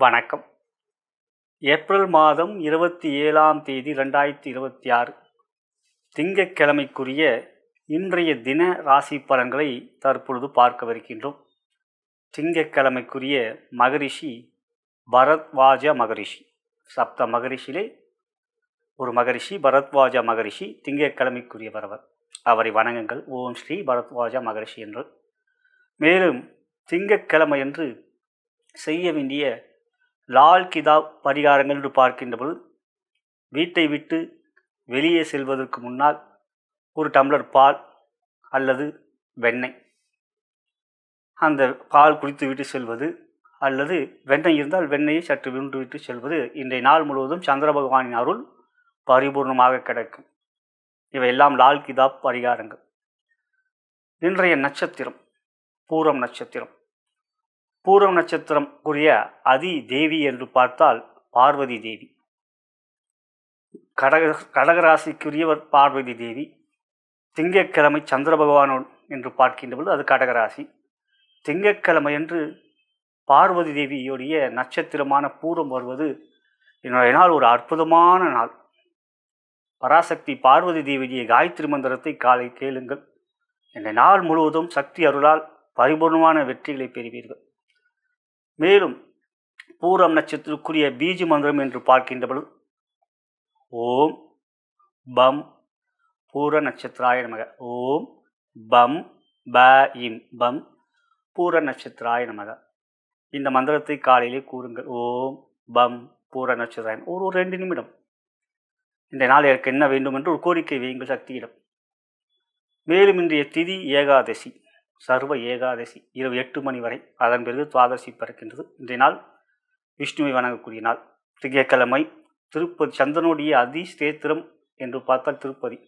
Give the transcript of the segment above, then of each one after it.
வணக்கம். ஏப்ரல் மாதம் 27ஆம் தேதி 2026 திங்கட்கிழமைக்குரிய இன்றைய தின ராசி பலன்களை தற்பொழுது பார்க்கவிருக்கின்றோம். திங்கட்கிழமைக்குரிய மகரிஷி பரத்வாஜ மகரிஷி. சப்த மகரிஷியிலே ஒரு மகரிஷி பரத்வாஜ மகரிஷி திங்கட்கிழமைக்குரியவர். அவரை வணங்குங்கள். ஓம் ஸ்ரீ பரத்வாஜ மகரிஷி என்று. மேலும் திங்கட்கிழமையன்று செய்ய வேண்டிய லால் கிதாப் பரிகாரங்கள் என்று பார்க்கின்றபோது, வீட்டை விட்டு வெளியே செல்வதற்கு முன்னால் ஒரு டம்ளர் பால் அல்லது வெண்ணெய், அந்த பால் குடித்து விட்டு செல்வது அல்லது வெண்ணெய் இருந்தால் வெண்ணெயை சற்று விண்டு விட்டு செல்வது இன்றைய நாள் முழுவதும் சந்திர பகவானின் அருள் பரிபூர்ணமாக கிடைக்கும். இவையெல்லாம் லால் கிதாப் பரிகாரங்கள். இன்றைய நட்சத்திரம் பூரம் நட்சத்திரம். பூரம் நட்சத்திரம் கூறிய அதி தேவி என்று பார்த்தால் பார்வதி தேவி. கடகராசிக்குரியவர் பார்வதி தேவி. திங்கட்கிழமை சந்திர பகவான் என்று பார்க்கின்றபோது அது கடகராசி. திங்கட்கிழமை என்று பார்வதி தேவியுடைய நட்சத்திரமான பூரம் வருவது என்னுடைய நாள் ஒரு அற்புதமான நாள். பராசக்தி பார்வதி தேவியுடைய காயத்ரி மந்திரத்தை காலை கேளுங்கள். இந்த நாள் முழுவதும் சக்தி அருளால் பரிபூர்ணமான வெற்றிகளை பெறுவீர்கள். மேலும் பூரம் நட்சத்திரக்குரிய பீஜ மந்திரம் என்று பார்க்கின்றபோது ஓம் பம் பூர நட்சத்திராய நமக. ஓம் பம் ப இம் பம் பூர நட்சத்திராய நமக. இந்த மந்திரத்தை காலையிலே கூறுங்கள். ஓம் பம் பூர நட்சத்திராயம். ஒரு 2 நிமிடம். இந்த நாள் எனக்கு என்ன வேண்டும் என்று ஒரு கோரிக்கை வையுங்கள் சக்தியிடம். மேலும் இன்றைய திதி ஏகாதசி, சர்வ ஏகாதசி இரவு 8 மணி வரை. அதன் பிறகு துவாதசி பிறக்கின்றது. இன்றைய நாள் விஷ்ணுவை வணங்கக்கூடிய நாள். திங்கட்கிழமை திருப்பதி. சந்திரனுடைய அதிஸ்தேத்திரம் என்று பார்த்தால் திருப்பதி.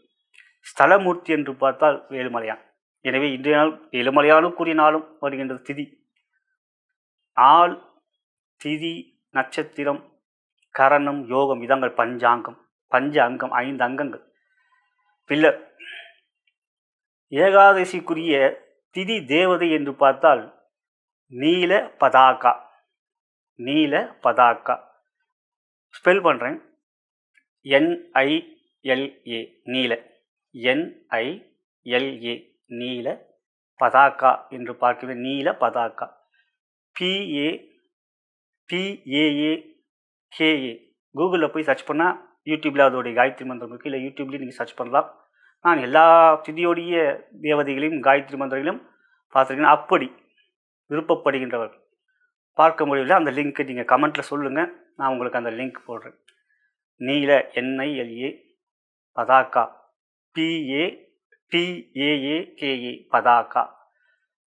ஸ்தலமூர்த்தி என்று பார்த்தால் வேலுமலையான். எனவே இன்றைய நாள் வேலுமலையானுக்குரிய நாளும் வருகின்றது. திதி நாள், திதி, நட்சத்திரம், கரணம், யோகம் இதங்கள் பஞ்சாங்கம். பஞ்ச அங்கம் 5 அங்கங்கள். பில்லர். ஏகாதசிக்குரிய திதி தேவதை என்று பார்த்தால் நீல பதாகா. நீல பதாகா ஸ்பெல் பண்ணுறேன். NILA நீல. NILA நீல பதாகா என்று பார்க்கிற நீல பதாகா. PAPAAKA கூகுளில் போய் சர்ச் பண்ணால் யூடியூப்பில் அதோடைய காயத்ரி மந்திரம் இருக்குது. இல்லை யூடியூப்லேயும் நீங்கள் சர்ச் பண்ணலாம். நான் எல்லா திதியோடைய தேவதைகளையும் காயத்ரி மந்திரங்களையும் பார்த்துருக்கேன். அப்படி விருப்பப்படுகின்றவர்கள் பார்க்க முடியவில்லை, அந்த லிங்க்கை நீங்கள் கமெண்ட்டில் சொல்லுங்கள். நான் உங்களுக்கு அந்த லிங்க் போடுறேன். நீல NILA பதாகா. PAPAAKA பதாகா.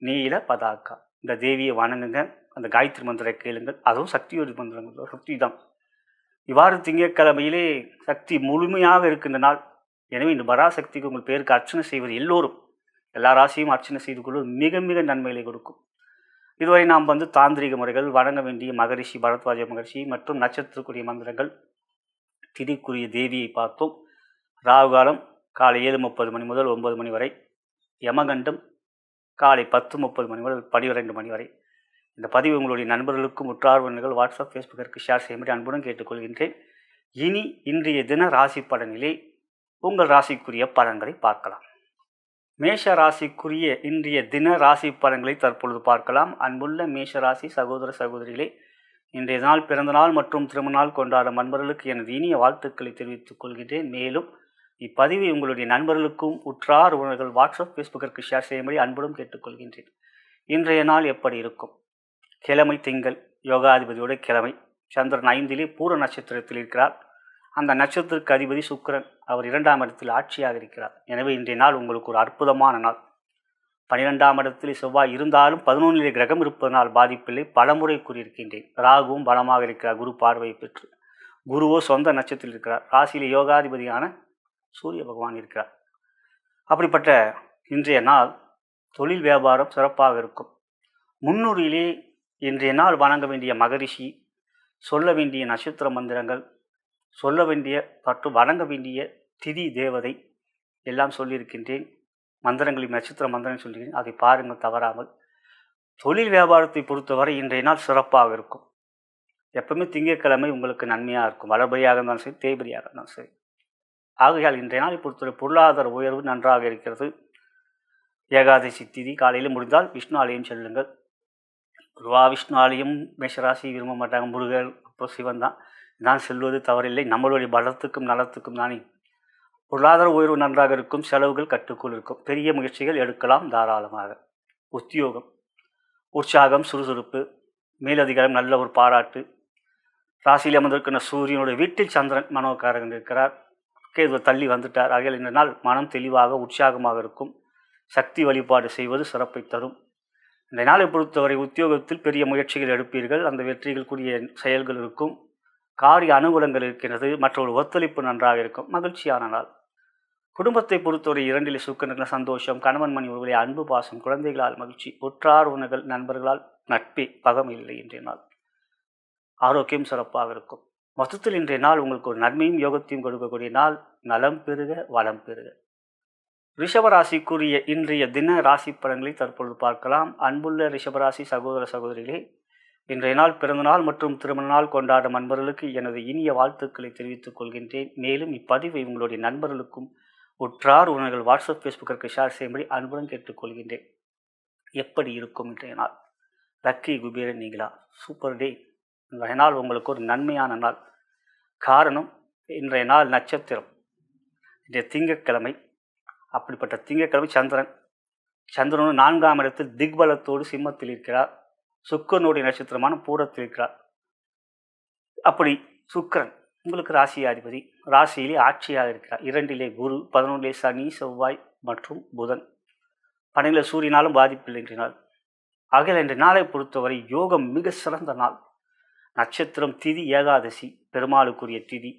நீல பதாகா. இந்த தேவியை வணங்குங்க. அந்த காயத்ரி மந்திரை கேளுங்கள். அதுவும் சக்தியோட மந்திரங்கள். சக்தி தான். இவ்வாறு திங்கட்கிழமையிலே சக்தி முழுமையாக இருக்கின்ற நாள். எனவே இந்த பராசக்திக்கு உங்கள் பேருக்கு அர்ச்சனை செய்வது எல்லோரும் எல்லா ராசியும் அர்ச்சனை செய்து கொள்வது மிக மிக நன்மைகளை கொடுக்கும். இதுவரை நாம் தாந்திரிக முறைகள், வணங்க வேண்டிய மகரிஷி பரத்வாஜ மகரிஷி மற்றும் நட்சத்திரக்குரிய மந்திரங்கள், திதிக்குரிய தேவியை பார்த்தோம். ராகுகாலம் காலை 7:30 மணி முதல் 9 மணி வரை. யமகண்டம் காலை 10:30 மணி முதல் 12 மணி வரை. இந்த பதிவு உங்களுடைய நண்பர்களுக்கும் உற்றார்வர்கள் வாட்ஸ்அப் ஃபேஸ்புக்கிற்கு ஷேர் செய்யும்படி அன்புடன் கேட்டுக்கொள்கின்றேன். இனி இன்றைய தின ராசி பலனிலே உங்கள் ராசிக்குரிய பலன்களை பார்க்கலாம். மேஷ ராசிக்குரிய இன்றைய தின ராசி பலன்களை தற்பொழுது பார்க்கலாம். அன்புள்ள மேஷ ராசி சகோதர சகோதரிகளே, இன்றைய நாள் பிறந்த நாள் மற்றும் திருமண நாள் கொண்டாடும் நண்பர்களுக்கு எனது இனிய வாழ்த்துக்களை தெரிவித்துக் கொள்கின்றேன். மேலும் இப்பதிவை உங்களுடைய நண்பர்களுக்கும் உற்றார் உறவினர்கள் வாட்ஸ்அப் ஃபேஸ்புக்கிற்கு ஷேர் செய்யும்படி அன்புடன் கேட்டுக்கொள்கின்றேன். இன்றைய நாள் எப்படி இருக்கும்? கிழமை திங்கள், யோகாதிபதியோட கிழமை. சந்திரன் 5லே பூர நட்சத்திரத்தில் இருக்கிறார். அந்த நட்சத்திரத்திற்கு அதிபதி சுக்கிரன். அவர் 2ஆம் இடத்தில் ஆட்சியாக இருக்கிறார். எனவே இன்றைய நாள் உங்களுக்கு ஒரு அற்புதமான நாள். 12ஆம் இடத்தில் செவ்வாய் இருந்தாலும் 11லே கிரகம் இருப்பதனால் பாதிப்பில்லை. பலமுறை கூறியிருக்கின்றேன். ராகுவும் பலமாக இருக்கிறார், குரு பார்வையை பெற்று. குருவோ சொந்த நட்சத்திரத்தில் இருக்கிறார். ராசியிலே யோகாதிபதியான சூரிய பகவான் இருக்கிறார். அப்படிப்பட்ட இன்றைய நாள் தொழில் வியாபாரம் சிறப்பாக இருக்கும். முன்னுரியிலே இன்றைய நாள் வணங்க வேண்டிய மகரிஷி, சொல்ல வேண்டிய நட்சத்திர மந்திரங்கள், சொல்ல வேண்டிய மற்றும் வணங்க வேண்டிய திதி தேவதை எல்லாம் சொல்லியிருக்கின்றேன். மந்திரங்களின் நட்சத்திர மந்திரங்கள் சொல்லியிருக்கேன். அதை பாருங்கள் தவறாமல். தொழில் வியாபாரத்தை பொறுத்தவரை இன்றைய நாள் சிறப்பாக இருக்கும். எப்பவுமே திங்கட்கிழமை உங்களுக்கு நன்மையாக இருக்கும். வளர்பிறையாக இருந்தாலும் சரி, தேய்பிறையாக இருந்தாலும் சரி. ஆகையால் இன்றைய நாளை பொறுத்தவரை பொருளாதார உயர்வு நன்றாக இருக்கிறது. ஏகாதசி திதி காலையில் முடிந்தால் விஷ்ணு ஆலயம் செல்லுங்கள். பொதுவாக விஷ்ணு ஆலயம் மேஷராசி விரும்ப மாட்டாங்க. முருகர் அப்புறம் சிவன் தான் செல்வது தவறில்லை. நம்மளுடைய பலத்துக்கும் நலத்துக்கும் தானே. பொருளாதார உயர்வு நன்றாக இருக்கும். செலவுகள் கட்டுக்குள் இருக்கும். பெரிய முயற்சிகள் எடுக்கலாம் தாராளமாக. உத்தியோகம் உற்சாகம், சுறுசுறுப்பு, மேலதிகாரம், நல்ல ஒரு பாராட்டு. ராசியில் அமர்ந்திருக்கிற சூரியனுடைய வீட்டில் சந்திரன் மனோகாரகன் இருக்கிறார். கேது தள்ளி வந்துட்டார். ஆகையால் இந்த நாள் மனம் தெளிவாக உற்சாகமாக இருக்கும். சக்தி வழிபாடு செய்வது சிறப்பை தரும். இந்த நாளை பொறுத்தவரை உத்தியோகத்தில் பெரிய முயற்சிகள் எடுப்பீர்கள். அந்த வெற்றிகள் கூடிய செயல்கள் இருக்கும். காரிய அனுகூலங்கள் இருக்கிறது. மற்றொரு ஒத்துழைப்பு நன்றாக இருக்கும். மகிழ்ச்சியான நாள். குடும்பத்தை பொறுத்தவரை 2 சுக்கிரன் சந்தோஷம், கணவன் மணி உறவுகளை அன்பு பாசம், குழந்தைகளால் மகிழ்ச்சி, உற்றார் உறவினர்கள் நண்பர்களால் நட்பே, பகமை இல்லை. இன்றைய நாள் ஆரோக்கியம் சிறப்பாக இருக்கும். மொத்தத்தில் இன்றைய நாள் உங்களுக்கு ஒரு நன்மையும் யோகத்தையும் கொடுக்கக்கூடிய நாள். நலம் பெறுக, வளம் பெறுக. ரிஷபராசிக்குரிய இன்றைய தின ராசி பலன்களை தற்பொழுது பார்க்கலாம். அன்புள்ள ரிஷபராசி சகோதர சகோதரிகளே, இன்றைய நாள் பிறந்தநாள் மற்றும் திருமண நாள் கொண்டாடும் நண்பர்களுக்கு எனது இனிய வாழ்த்துக்களை தெரிவித்துக் கொள்கின்றேன். மேலும் இப்பதிவை உங்களுடைய நண்பர்களுக்கும் உற்றார் உறவினர்கள் வாட்ஸ்அப் ஃபேஸ்புக்கிற்கு ஷேர் செய்யும்படி அன்புடன் கேட்டுக்கொள்கின்றேன். எப்படி இருக்கும் இன்றைய நாள்? லக்கி குபேரன் நீங்களா? சூப்பர் டே. இன்றைய நாள் உங்களுக்கு ஒரு நன்மையான நாள். காரணம், இன்றைய நாள் நட்சத்திரம் இன்றைய திங்கட்கிழமை. அப்படிப்பட்ட திங்கட்கிழமை சந்திரன் 4ஆம் இடத்தில் திக்பலத்தோடு சிம்மத்தில் இருக்கிறார். சுக்கிரனுடைய நட்சத்திரமான பூரத்தில் இருக்கிறார். அப்படி சுக்கிரன் உங்களுக்கு ராசியாதிபதி, ராசியிலே ஆட்சியாக இருக்கிறார். 2 குரு, 11 சனி, செவ்வாய் மற்றும் புதன், 12 சூரியனாலும் பாதிப்பில்லை இன்றைய நாள். ஆகையால் இன்றைய நாளை பொறுத்தவரை யோகம் மிக சிறந்த நாள். நட்சத்திரம் திதி ஏகாதசி, பெருமாளுக்குரிய திதி.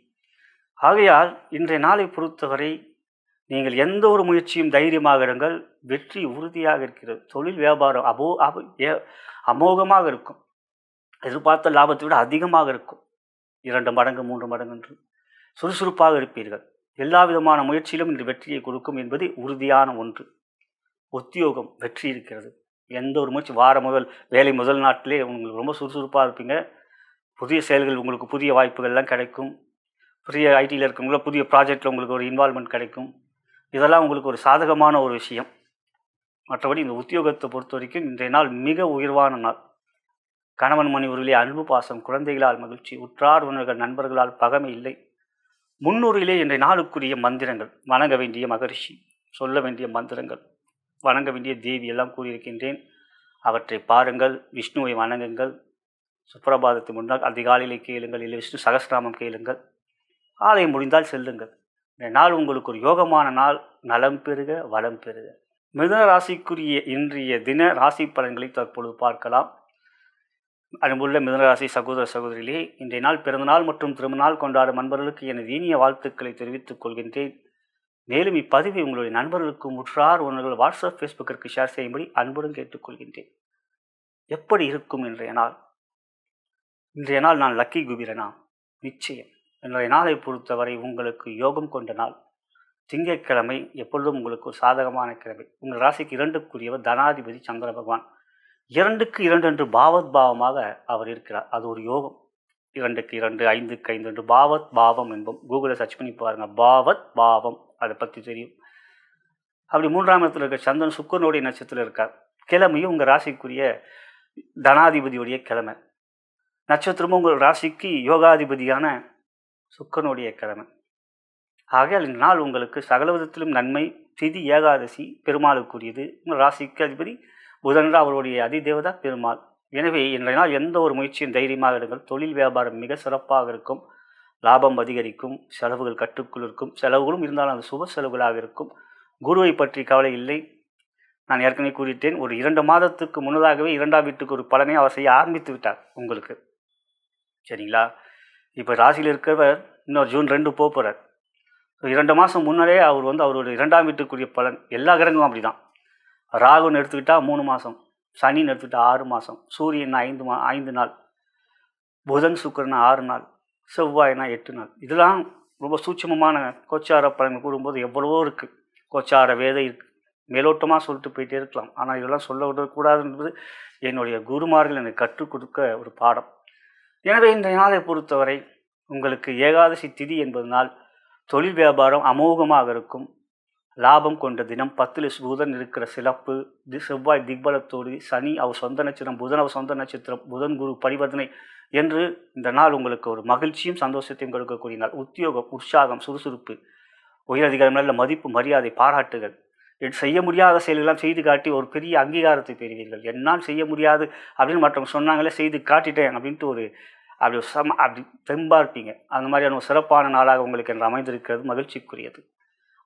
ஆகையால் இன்றைய நாளை பொறுத்தவரை நீங்கள் எந்த ஒரு முயற்சியும் தைரியமாக இருங்கள். வெற்றி உறுதியாக இருக்கிறது. தொழில் வியாபாரம் அமோகமாக இருக்கும். எதிர்பார்த்த லாபத்தை விட அதிகமாக இருக்கும். 2 மடங்கு 3 மடங்கு என்று சுறுசுறுப்பாக இருப்பீர்கள். எல்லா விதமான முயற்சியிலும் இன்று வெற்றியை கொடுக்கும் என்பது உறுதியான ஒன்று. உத்தியோகம் வெற்றி இருக்கிறது. எந்த ஒரு முயற்சி வேலை முதல் நாட்டிலே உங்களுக்கு ரொம்ப சுறுசுறுப்பாக இருப்பீங்க. புதிய செயல்கள், உங்களுக்கு புதிய வாய்ப்புகள்லாம் கிடைக்கும். புதிய ஐடியில் இருக்கவங்கள புதிய ப்ராஜெக்டில் உங்களுக்கு ஒரு இன்வால்மெண்ட் கிடைக்கும். இதெல்லாம் உங்களுக்கு ஒரு சாதகமான ஒரு விஷயம். மற்றபடி இந்த உத்தியோகத்தை பொறுத்த வரைக்கும் இன்றைய நாள் மிக உயர்வான நாள். கணவன் மணி உறவிலே அன்பு பாசம், குழந்தைகளால் மகிழ்ச்சி, உற்றார் உறவினர்கள் நண்பர்களால் பகமை இல்லை. முன்னூறிலே இன்றைய நாளுக்குரிய மந்திரங்கள், வணங்க வேண்டிய மகரிஷி, சொல்ல வேண்டிய மந்திரங்கள், வணங்க வேண்டிய தேவி எல்லாம் கூறியிருக்கின்றேன். அவற்றை பாருங்கள். விஷ்ணுவை வணங்குங்கள். சுப்பிரபாதத்தை முன்னால் அதிகாலையிலே கேளுங்கள். இல்லை விஷ்ணு சகஸ்ரநாமம் கேளுங்கள். ஆலயம் முடிந்தால் செல்லுங்கள். இந்த நாள் உங்களுக்கு ஒரு யோகமான நாள். நலம் பெறுக, வளம் பெறுக. மிதுன ராசிக்குரிய இன்றைய தின ராசி பலன்களை தற்பொழுது பார்க்கலாம். அன்புள்ள மிதுனராசி சகோதர சகோதரிகளே, இன்றைய நாள் பிறந்தநாள் மற்றும் திருமணநாள் கொண்டாடும் நண்பர்களுக்கு எனது இனிய வாழ்த்துக்களை தெரிவித்துக் கொள்கின்றேன். மேலும் இப்பதிவை உங்களுடைய நண்பர்களுக்கும் உற்றார் உறவினர்கள் வாட்ஸ்அப் ஃபேஸ்புக்கிற்கு ஷேர் செய்யும்படி அன்புடன் கேட்டுக்கொள்கின்றேன். எப்படி இருக்கும் இன்றைய நாள்? இன்றைய நாள் நான் லக்கி குபீரனா? நிச்சயம். இன்றைய நாளை பொறுத்தவரை உங்களுக்கு யோகம் கொண்ட நாள். திங்கட்கிழமை எப்பொழுதும் உங்களுக்கு ஒரு சாதகமான கிழமை. உங்கள் ராசிக்கு 2க்குரியவர் தனாதிபதி சந்திர பகவான். 2க்கு 2 என்று பாவத் பாவமாக அவர் இருக்கிறார். அது ஒரு யோகம். 2க்கு 2, 5க்கு 5 என்று பாவத் பாவம் என்போம். கூகுளில் சர்ச் பண்ணி பாருங்க. பாவத் பாவம், அதை பற்றி தெரியும். அப்படி 3ஆம் இடத்தில் இருக்க சந்திரன் சுக்கிரனுடைய நட்சத்திரத்தில் இருக்கார். கிழமையும் உங்கள் ராசிக்குரிய தனாதிபதியுடைய கிழமை. நட்சத்திரமும் உங்கள் ராசிக்கு யோகாதிபதியான சுக்கிரனுடைய கிழமை. ஆகையால் இந்த நாள் உங்களுக்கு சகல விதத்திலும் நன்மை. திதி ஏகாதசி, பெருமாளுக்குரியது. உங்கள் ராசிக்கு அதிபதி புதன், அவருடைய அதிதேவதா பெருமாள். எனவே இன்றைய நாள் எந்த ஒரு முயற்சியும் தைரியமாக எடுங்கள். தொழில் வியாபாரம் மிக சிறப்பாக இருக்கும். லாபம் அதிகரிக்கும். செலவுகள் கட்டுக்குள் இருக்கும். செலவுகளும் இருந்தாலும் அது சுப செலவுகளாக இருக்கும். குருவை பற்றி கவலை இல்லை. நான் ஏற்கனவே கூறிட்டேன். ஒரு 2 மாதத்துக்கு முன்னதாகவே 2ஆம் வீட்டுக்கு ஒரு பலனை அவர் செய்ய ஆரம்பித்து விட்டார் உங்களுக்கு. சரிங்களா? இப்போ ராசியில் இருக்கிறவர் இன்னொரு ஜூன் 2 போகிறார். 2 மாதம் முன்னாலே அவர் அவருடைய 2ஆம் வீட்டுக்குரிய பலன். எல்லா கிரகமும் அப்படி தான். ராகுன்னு எடுத்துக்கிட்டால் 3 மாதம், சனின்னு எடுத்துக்கிட்டால் 6 மாதம், சூரியன் 5 நாள், புதன் சுக்கிரன் 6 நாள், செவ்வாய்னா 8 நாள். இதெல்லாம் ரொம்ப சூட்சமமான கோச்சார பலன்கள் கூறும்போது எவ்வளவோ இருக்குது. கோச்சார வேதை இருக்குது. மேலோட்டமாக சொல்லிட்டு போயிட்டே இருக்கலாம். ஆனால் இதெல்லாம் சொல்ல விடக்கூடாது என்பது என்னுடைய குருமார்கள் எனக்கு கற்றுக் கொடுக்க ஒரு பாடம். எனவே இன்றைய நாளை பொறுத்தவரை உங்களுக்கு ஏகாதசி திதி என்பதனால் தொழில் வியாபாரம் அமோகமாக இருக்கும். லாபம் கொண்ட தினம் 10 புதன் இருக்கிற சிறப்பு. செவ்வாய் திக்பலத்தோடு, சனி அவர் சொந்த நட்சத்திரம், புதன் அவர் சொந்த நட்சத்திரம், புதன் குரு பரிவர்த்தனை என்று இந்த நாள் உங்களுக்கு ஒரு மகிழ்ச்சியும் சந்தோஷத்தையும் கொடுக்கக்கூடிய நாள். உத்தியோகம், உற்சாகம், சுறுசுறுப்பு, உயரதிகாரம், நல்ல மதிப்பு, மரியாதை, பாராட்டுகள், செய்ய முடியாத செயல்கள்லாம் செய்து காட்டி ஒரு பெரிய அங்கீகாரத்தை பெறுவீர்கள். என்னால் செய்ய முடியாது அப்படின்னு மற்றவங்க சொன்னாங்களே, செய்து காட்டிட்டேன் அப்படின்ட்டு அப்படி தெம்பா இருப்பீங்க. அந்த மாதிரியான ஒரு சிறப்பான நாளாக உங்களுக்கு என்று அமைந்திருக்கிறது, மகிழ்ச்சிக்குரியது.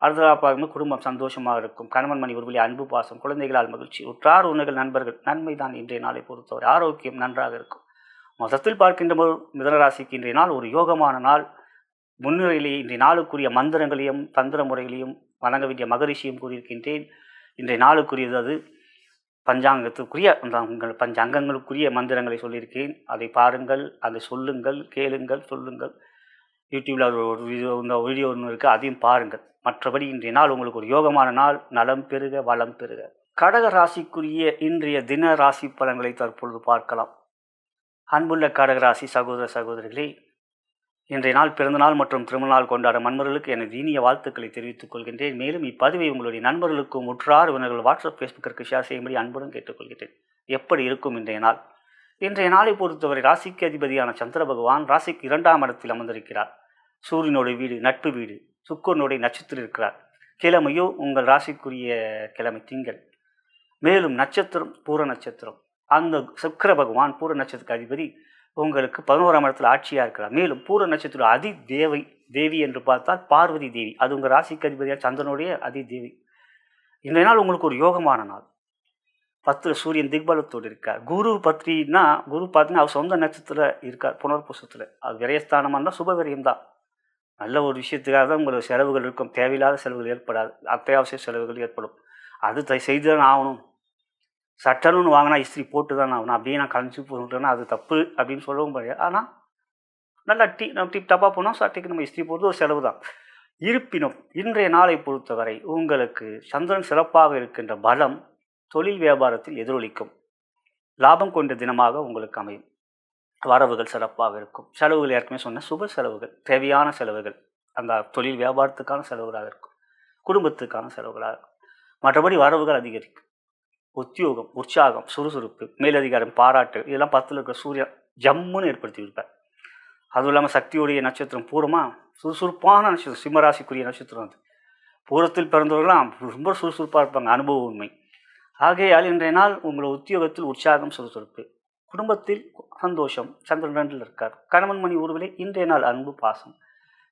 அடுத்ததாக பார்க்கும்போது குடும்பம் சந்தோஷமாக இருக்கும். கணவன் மணி ஒருவழி அன்பு, பாசம், குழந்தைகளால் மகிழ்ச்சி, உற்றார் உறவினர்கள், நண்பர்கள் நன்மைதான். இன்றைய நாளை பொறுத்தவரை ஆரோக்கியம் நன்றாக இருக்கும். மொத்தத்தில் பார்க்கின்ற மிதனராசிக்கு இன்றைய நாள் ஒரு யோகமான நாள். முன்னுரையிலேயே இன்றைய நாளுக்குரிய மந்திரங்களையும் தந்திர முறைகளையும் வணங்க வேண்டிய மகரிஷியும் கூறியிருக்கின்றேன். இன்றைய நாளுக்குரியது அது பஞ்சாங்கத்துக்குரிய உங்கள் பஞ்ச அங்கங்களுக்குரிய மந்திரங்களை சொல்லியிருக்கேன். அதை பாருங்கள், அதை சொல்லுங்கள், கேளுங்கள், சொல்லுங்கள். யூடியூப்பில் ஒரு வீடியோ ஒன்று இருக்குது, அதையும் பாருங்கள். மற்றபடி இன்றைய நாள் உங்களுக்கு ஒரு யோகமான நாள். நலம் பெருக, வளம் பெருக. கடக ராசிக்குரிய இன்றைய தின ராசி பலன்களை தற்பொழுது பார்க்கலாம். அன்புள்ள கடகராசி சகோதர சகோதரிகளே, இன்றைய நாள் பிறந்தநாள் மற்றும் திருமணநாள் கொண்டாட நண்பர்களுக்கு எனது இனிய வாழ்த்துக்களை தெரிவித்துக் கொள்கின்றேன். மேலும் இப்பதிவை உங்களுடைய நண்பர்களுக்கும் உற்றார் உறவினர்கள் வாட்ஸ்அப் ஃபேஸ்புக்கிற்கு ஷேர் செய்யும்படி அன்புடன் கேட்டுக்கொள்கிறேன். எப்படி இருக்கும் இன்றைய நாள்? இன்றைய நாளை பொறுத்தவரை ராசிக்கு அதிபதியான சந்திர பகவான் ராசிக்கு 2ஆம் இடத்தில் அமர்ந்திருக்கிறார். சூரியனுடைய வீடு, நட்பு வீடு, சுக்கிரனுடைய நட்சத்திரம் இருக்கிறார். கிழமையோ உங்கள் ராசிக்குரிய கிழமை திங்கள். மேலும் நட்சத்திரம் பூர நட்சத்திரம். அந்த சுக்கிர பகவான் பூர நட்சத்திரத்துக்கு அதிபதி உங்களுக்கு 11ஆம் இடத்துல ஆட்சியாக இருக்கிறார். மேலும் பூர நட்சத்திரம் அதி தேவி என்று பார்த்தால் பார்வதி தேவி. அது உங்கள் ராசிக்கு அதிபதியாக சந்திரனுடைய அதி தேவி. இன்றைய நாள் உங்களுக்கு ஒரு யோகமான நாள். 10 சூரியன் திக்பலத்தோடு இருக்கார். குரு பத்ரின்னா குரு பார்த்தீங்கன்னா அவர் சொந்த நட்சத்திரத்தில் இருக்கார், புனர்பூசத்தில். அது விரயஸ்தானமாக இருந்தால் சுப விரயம் தான். நல்ல ஒரு விஷயத்துக்காக தான் உங்களுக்கு செலவுகள் இருக்கும். தேவையில்லாத செலவுகள் ஏற்படாது, அத்தியாவசிய செலவுகள் ஏற்படும். அது செய்து தான் ஆகணும். சட்டன்னு வாங்கினா இஸ்திரி போட்டு தான் ஆகணும். அப்படியே நான் கலைஞ்சி போட்டுட்டேன்னா அது தப்பு அப்படின்னு சொல்லவும் முடியாது. ஆனால் நல்லா நம்ம டிப் டாப்பாக போனால் சட்டைக்கு நம்ம இஸ்திரி போட்டு ஒரு செலவு தான். இருப்பினும் இன்றைய நாளை பொறுத்தவரை உங்களுக்கு சந்திரன் சிறப்பாக இருக்கின்ற பலம் தொழில் வியாபாரத்தில் எதிரொலிக்கும். லாபம் கொண்ட தினமாக உங்களுக்கு அமையும். வரவுகள் சிறப்பாக இருக்கும். செலவுகள் ஏற்கனவே சொன்ன சுப செலவுகள், தேவையான செலவுகள், அந்த தொழில் வியாபாரத்துக்கான செலவுகளாக இருக்கும், குடும்பத்துக்கான செலவுகளாக இருக்கும். மற்றபடி வரவுகள் அதிகரிக்கும். உத்தியோகம், உற்சாகம், சுறுசுறுப்பு, மேலதிகாரம், பாராட்டு, இதெல்லாம் 10ல் இருக்கிற சூரியன் ஜம்முன்னு ஏற்படுத்தி விடுப்பார். அதுவும் இல்லாமல் சக்தியுடைய நட்சத்திரம் பூரமாக சுறுசுறுப்பான நட்சத்திரம், சிம்மராசிக்குரிய நட்சத்திரம். அது பூரத்தில் பிறந்தவர்களாம் ரொம்ப சுறுசுறுப்பாக இருப்பாங்க, அனுபவ உண்மை. ஆகையால் இன்றைய நாள் உங்கள் உத்தியோகத்தில் உற்சாகம், சுறுசுறுப்பு, குடும்பத்தில் சந்தோஷம். சந்திரன் 2ல் இருக்கார். கணவன் மணி உறவிலே இன்றைய நாள் அன்பு, பாசம்.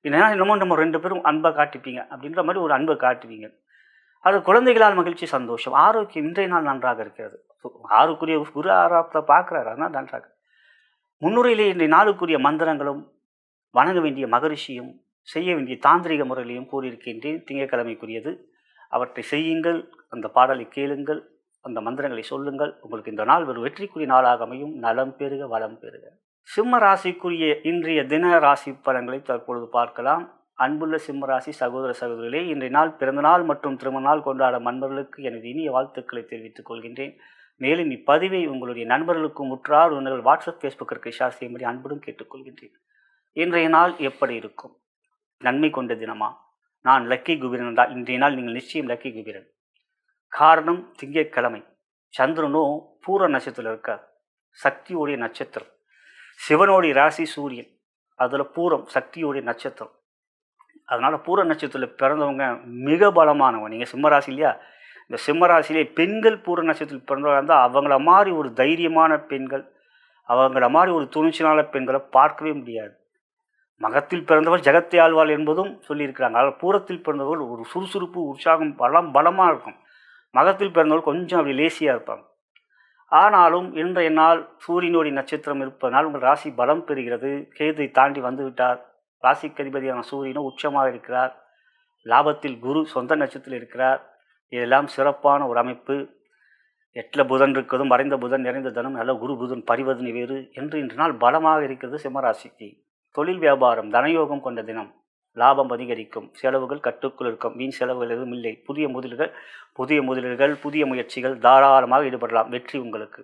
இன்றைய நாள் இன்னமும் நம்ம 2 பேரும் அன்பை காட்டிப்பீங்க அப்படின்ற மாதிரி ஒரு அன்பை காட்டுவீங்க. அது குழந்தைகளால் மகிழ்ச்சி, சந்தோஷம். ஆரோக்கியம் இன்றைய நாள் நன்றாக இருக்கிறது. ஆறுக்குரிய குரு ஆராப்த பார்க்குறாரு, அதனால் நன்றாக. முன்னுரையிலே இன்றைய நாளுக்குரிய மந்திரங்களும் வணங்க வேண்டிய மகரிஷியும் செய்ய வேண்டிய தாந்திரிக முறையிலையும் கூறியிருக்கின்றேன். திங்கட்கிழமைக்குரியது. அவற்றை செய்யுங்கள், அந்த பாடலை கேளுங்கள், அந்த மந்திரங்களை சொல்லுங்கள். உங்களுக்கு இந்த நாள் ஒரு வெற்றிக்குரிய நாளாக அமையும். நலம் பெருக, வளம் பெருக. சிம்ம ராசிக்குரிய இன்றைய தின ராசி பலன்களை தற்பொழுது பார்க்கலாம். அன்புள்ள சிம்மராசி சகோதர சகோதரிகளே, இன்றைய நாள் பிறந்தநாள் மற்றும் திருமணநாள் கொண்டாட நண்பர்களுக்கு எனது இனிய வாழ்த்துக்களை தெரிவித்துக் கொள்கின்றேன். மேலும் இப்பதிவை உங்களுடைய நண்பர்களுக்கும் உற்றார் உறவினர்கள் வாட்ஸ்அப் ஃபேஸ்புக்கிற்கு ஷேர் செய்யும்படி அன்புடன் கேட்டுக்கொள்கின்றேன். இன்றைய நாள் எப்படி இருக்கும்? நன்மை கொண்ட தினமா? நான் லக்கி குபீரன் என்றால் இன்றைய நாள் நீங்கள் நிச்சயம் லக்கி குபீரன். காரணம் திங்கட்கிழமை. சந்திரனோ பூர நட்சத்திரத்தில் இருக்கார், சக்தியோடைய நட்சத்திரம். சிவனுடைய ராசி சூரியன், அதில் பூரம் சக்தியோடைய நட்சத்திரம். அதனால் பூர நட்சத்திரத்தில் பிறந்தவங்க மிக பலமானவங்க. நீங்கள் சிம்மராசி இல்லையா? இந்த சிம்மராசிலே பெண்கள் பூர நட்சத்திரத்தில் பிறந்தவங்க இருந்தால் அவங்கள மாதிரி ஒரு தைரியமான பெண்கள், அவங்கள மாதிரி ஒரு துணிச்சலான பெண்களை பார்க்கவே முடியாது. மகத்தில் பிறந்தவர் ஜெகத்தை ஆழ்வாள் என்பதும் சொல்லியிருக்கிறாங்க. அதனால் பூரத்தில் பிறந்தவர்கள் ஒரு சுறுசுறுப்பு, உற்சாகம், பலமாக இருக்கும். மகத்தில் பிறந்தவர்கள் கொஞ்சம் அப்படி லேசியாக இருப்பாங்க. ஆனாலும் இன்றைய நாள் சூரியனுடைய நட்சத்திரம் இருப்பதனால் உங்கள் ராசி பலம் பெறுகிறது. கேதை தாண்டி வந்துவிட்டார். ராசிக்கு அதிபதியான சூரியனும் உச்சமாக இருக்கிறார். லாபத்தில் குரு சொந்த நட்சத்திரத்தில் இருக்கிறார். இதெல்லாம் சிறப்பான ஒரு அமைப்பு. 8ல் புதன் இருக்கிறதும், மறைந்த புதன், நிறைந்த தனம், நல்ல குரு புதன் பரிவர்த்தனை வேறு என்று இன்று நாள் பலமாக இருக்கிறது சிம்மராசிக்கு. தொழில் வியாபாரம் தனயோகம் கொண்ட தினம். லாபம் அதிகரிக்கும். செலவுகள் கட்டுக்குள் இருக்கும். வீண் செலவுகள் எதுவும் இல்லை. புதிய முதலீடுகள், புதிய முயற்சிகள் தாராளமாக ஈடுபடலாம். வெற்றி உங்களுக்கு.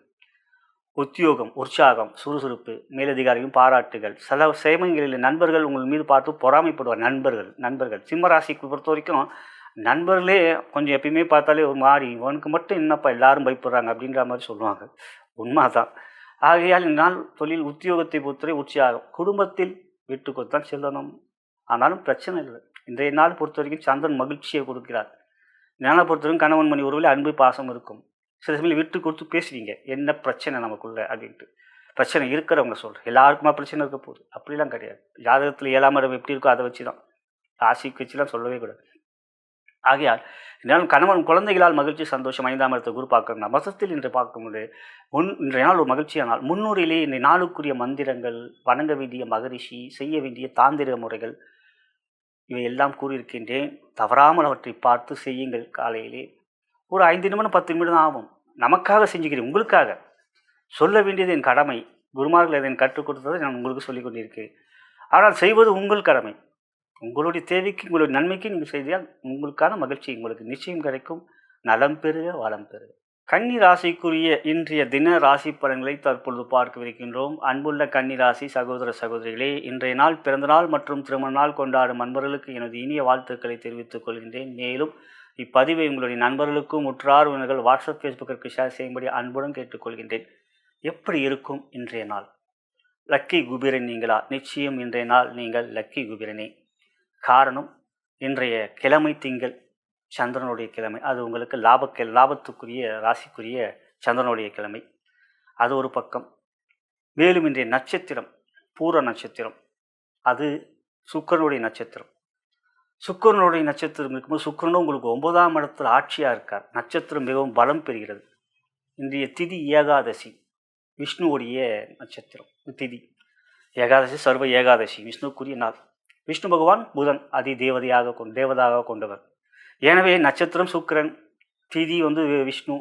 உத்தியோகம், உற்சாகம், சுறுசுறுப்பு, மேலதிகாரியும் பாராட்டுகள். சில சமயங்களில் நண்பர்கள் உங்கள் மீது பார்த்து பொறாமைப்படுவார். நண்பர்கள் சிம்ம ராசிக்கு பொறுத்த வரைக்கும் நண்பர்களே கொஞ்சம் எப்பயுமே பார்த்தாலே ஒரு மாதிரி, இவனுக்கு மட்டும் என்னப்பா எல்லாரும் பயப்படுறாங்க அப்படின்ற மாதிரி சொல்லுவாங்க. உண்மைதான். ஆகையால் இந்நாள் தொழில் உத்தியோகத்தை பொறுத்தவரை உற்சாகம். குடும்பத்தில் விட்டு கொடுத்தான் செல்லணும். ஆனாலும் பிரச்சனை இல்லை. இன்றைய நாள் பொறுத்த வரைக்கும் சந்திரன் மகிழ்ச்சியை கொடுக்கிறார். நாளை பொறுத்தவரைக்கும் கணவன் மணி உறவில் அன்பு பாசம் இருக்கும். சில சமயம் விட்டு கொடுத்து பேசுவீங்க, என்ன பிரச்சனை நமக்குள்ள அப்படின்ட்டு. பிரச்சனை இருக்கிறவங்க சொல்கிறேன், எல்லாருக்குமா பிரச்சனை இருக்க போகுது அப்படிலாம் கிடையாது. ஜாதகத்தில் 7ஆம் இடம் எப்படி இருக்கோ அதை வச்சு தான், ராசிக்கு வச்சுலாம் சொல்லவே கூடாது. ஆகையால் இதனால் கணவன் குழந்தைகளால் மகிழ்ச்சி சந்தோஷம். 5ஆம் இடத்தை குரு பார்க்கணும். மதத்தில் இன்று பார்க்கும்போது இன்றைய நாள் ஒரு மகிழ்ச்சியான நாள். முன்னூறிலே இன்றைய நாளுக்குரிய மந்திரங்கள், வணங்க வேண்டிய மகரிஷி, செய்ய வேண்டிய தாந்திர முறைகள் இவை எல்லாம் கூறியிருக்கின்றேன். தவறாமல் அவற்றை பார்த்து செய்யுங்கள். காலையிலே ஒரு 5 நிமிடம் 10 நிமிடம் தான் ஆகும். நமக்காக செஞ்சுக்கிறேன், உங்களுக்காக. சொல்ல வேண்டியது என் கடமை. குருமார்கள் அதை கற்றுக் கொடுத்ததை நான் உங்களுக்கு சொல்லிக் கொண்டிருக்கிறேன். ஆனால் செய்வது உங்கள் கடமை. உங்களுடைய தேவைக்கு, உங்களுடைய நன்மைக்கு நீங்கள் செய்தால் உங்களுக்கான மகிழ்ச்சி உங்களுக்கு நிச்சயம் கிடைக்கும். நலம் பெறுக, வளம் பெறுக. கன்னி ராசிக்குரிய இன்றைய தின ராசி பலன்களை தற்பொழுது பார்க்கவிருக்கின்றோம். அன்புள்ள கன்னி ராசி சகோதர சகோதரிகளே, இன்றைய நாள் பிறந்தநாள் மற்றும் திருமண நாள் கொண்டாடும் நண்பர்களுக்கு எனது இனிய வாழ்த்துக்களை தெரிவித்துக் கொள்கின்றேன். மேலும் இப்பதிவை உங்களுடைய நண்பர்களுக்கும் உற்றார் உறவினர்கள் வாட்ஸ்அப் ஃபேஸ்புக்கிற்கு ஷேர் செய்யும்படி அன்புடன் கேட்டுக்கொள்கின்றேன். எப்படி இருக்கும் இன்றைய நாள்? லக்கி குபீரன் நீங்களா? நிச்சயம் இன்றைய நாள் நீங்கள் லக்கி குபீரனே. காரணம், இன்றைய கிழமை திங்கள், சந்திரனுடைய கிழமை. அது உங்களுக்கு லாபத்துக்குரிய ராசிக்குரிய சந்திரனுடைய கிழமை. அது ஒரு பக்கம். மேலும் இன்றைய நட்சத்திரம் பூர நட்சத்திரம், அது சுக்கிரனுடைய நட்சத்திரம். சுக்கிரனுடைய நட்சத்திரம் இருக்கும்போது சுக்கிரனும் உங்களுக்கு 9ஆம் இடத்துல ஆட்சியாக இருக்கார். நட்சத்திரம் மிகவும் பலம் பெறுகிறது. இன்றைய திதி ஏகாதசி, விஷ்ணுவுடைய நட்சத்திரம் திதி. ஏகாதசி சர்வ ஏகாதசி, விஷ்ணுக்குரிய நாள். விஷ்ணு பகவான் புதன் அதி தேவதாக கொண்டவர். எனவே நட்சத்திரம் சுக்கிரன், திதி விஷ்ணு,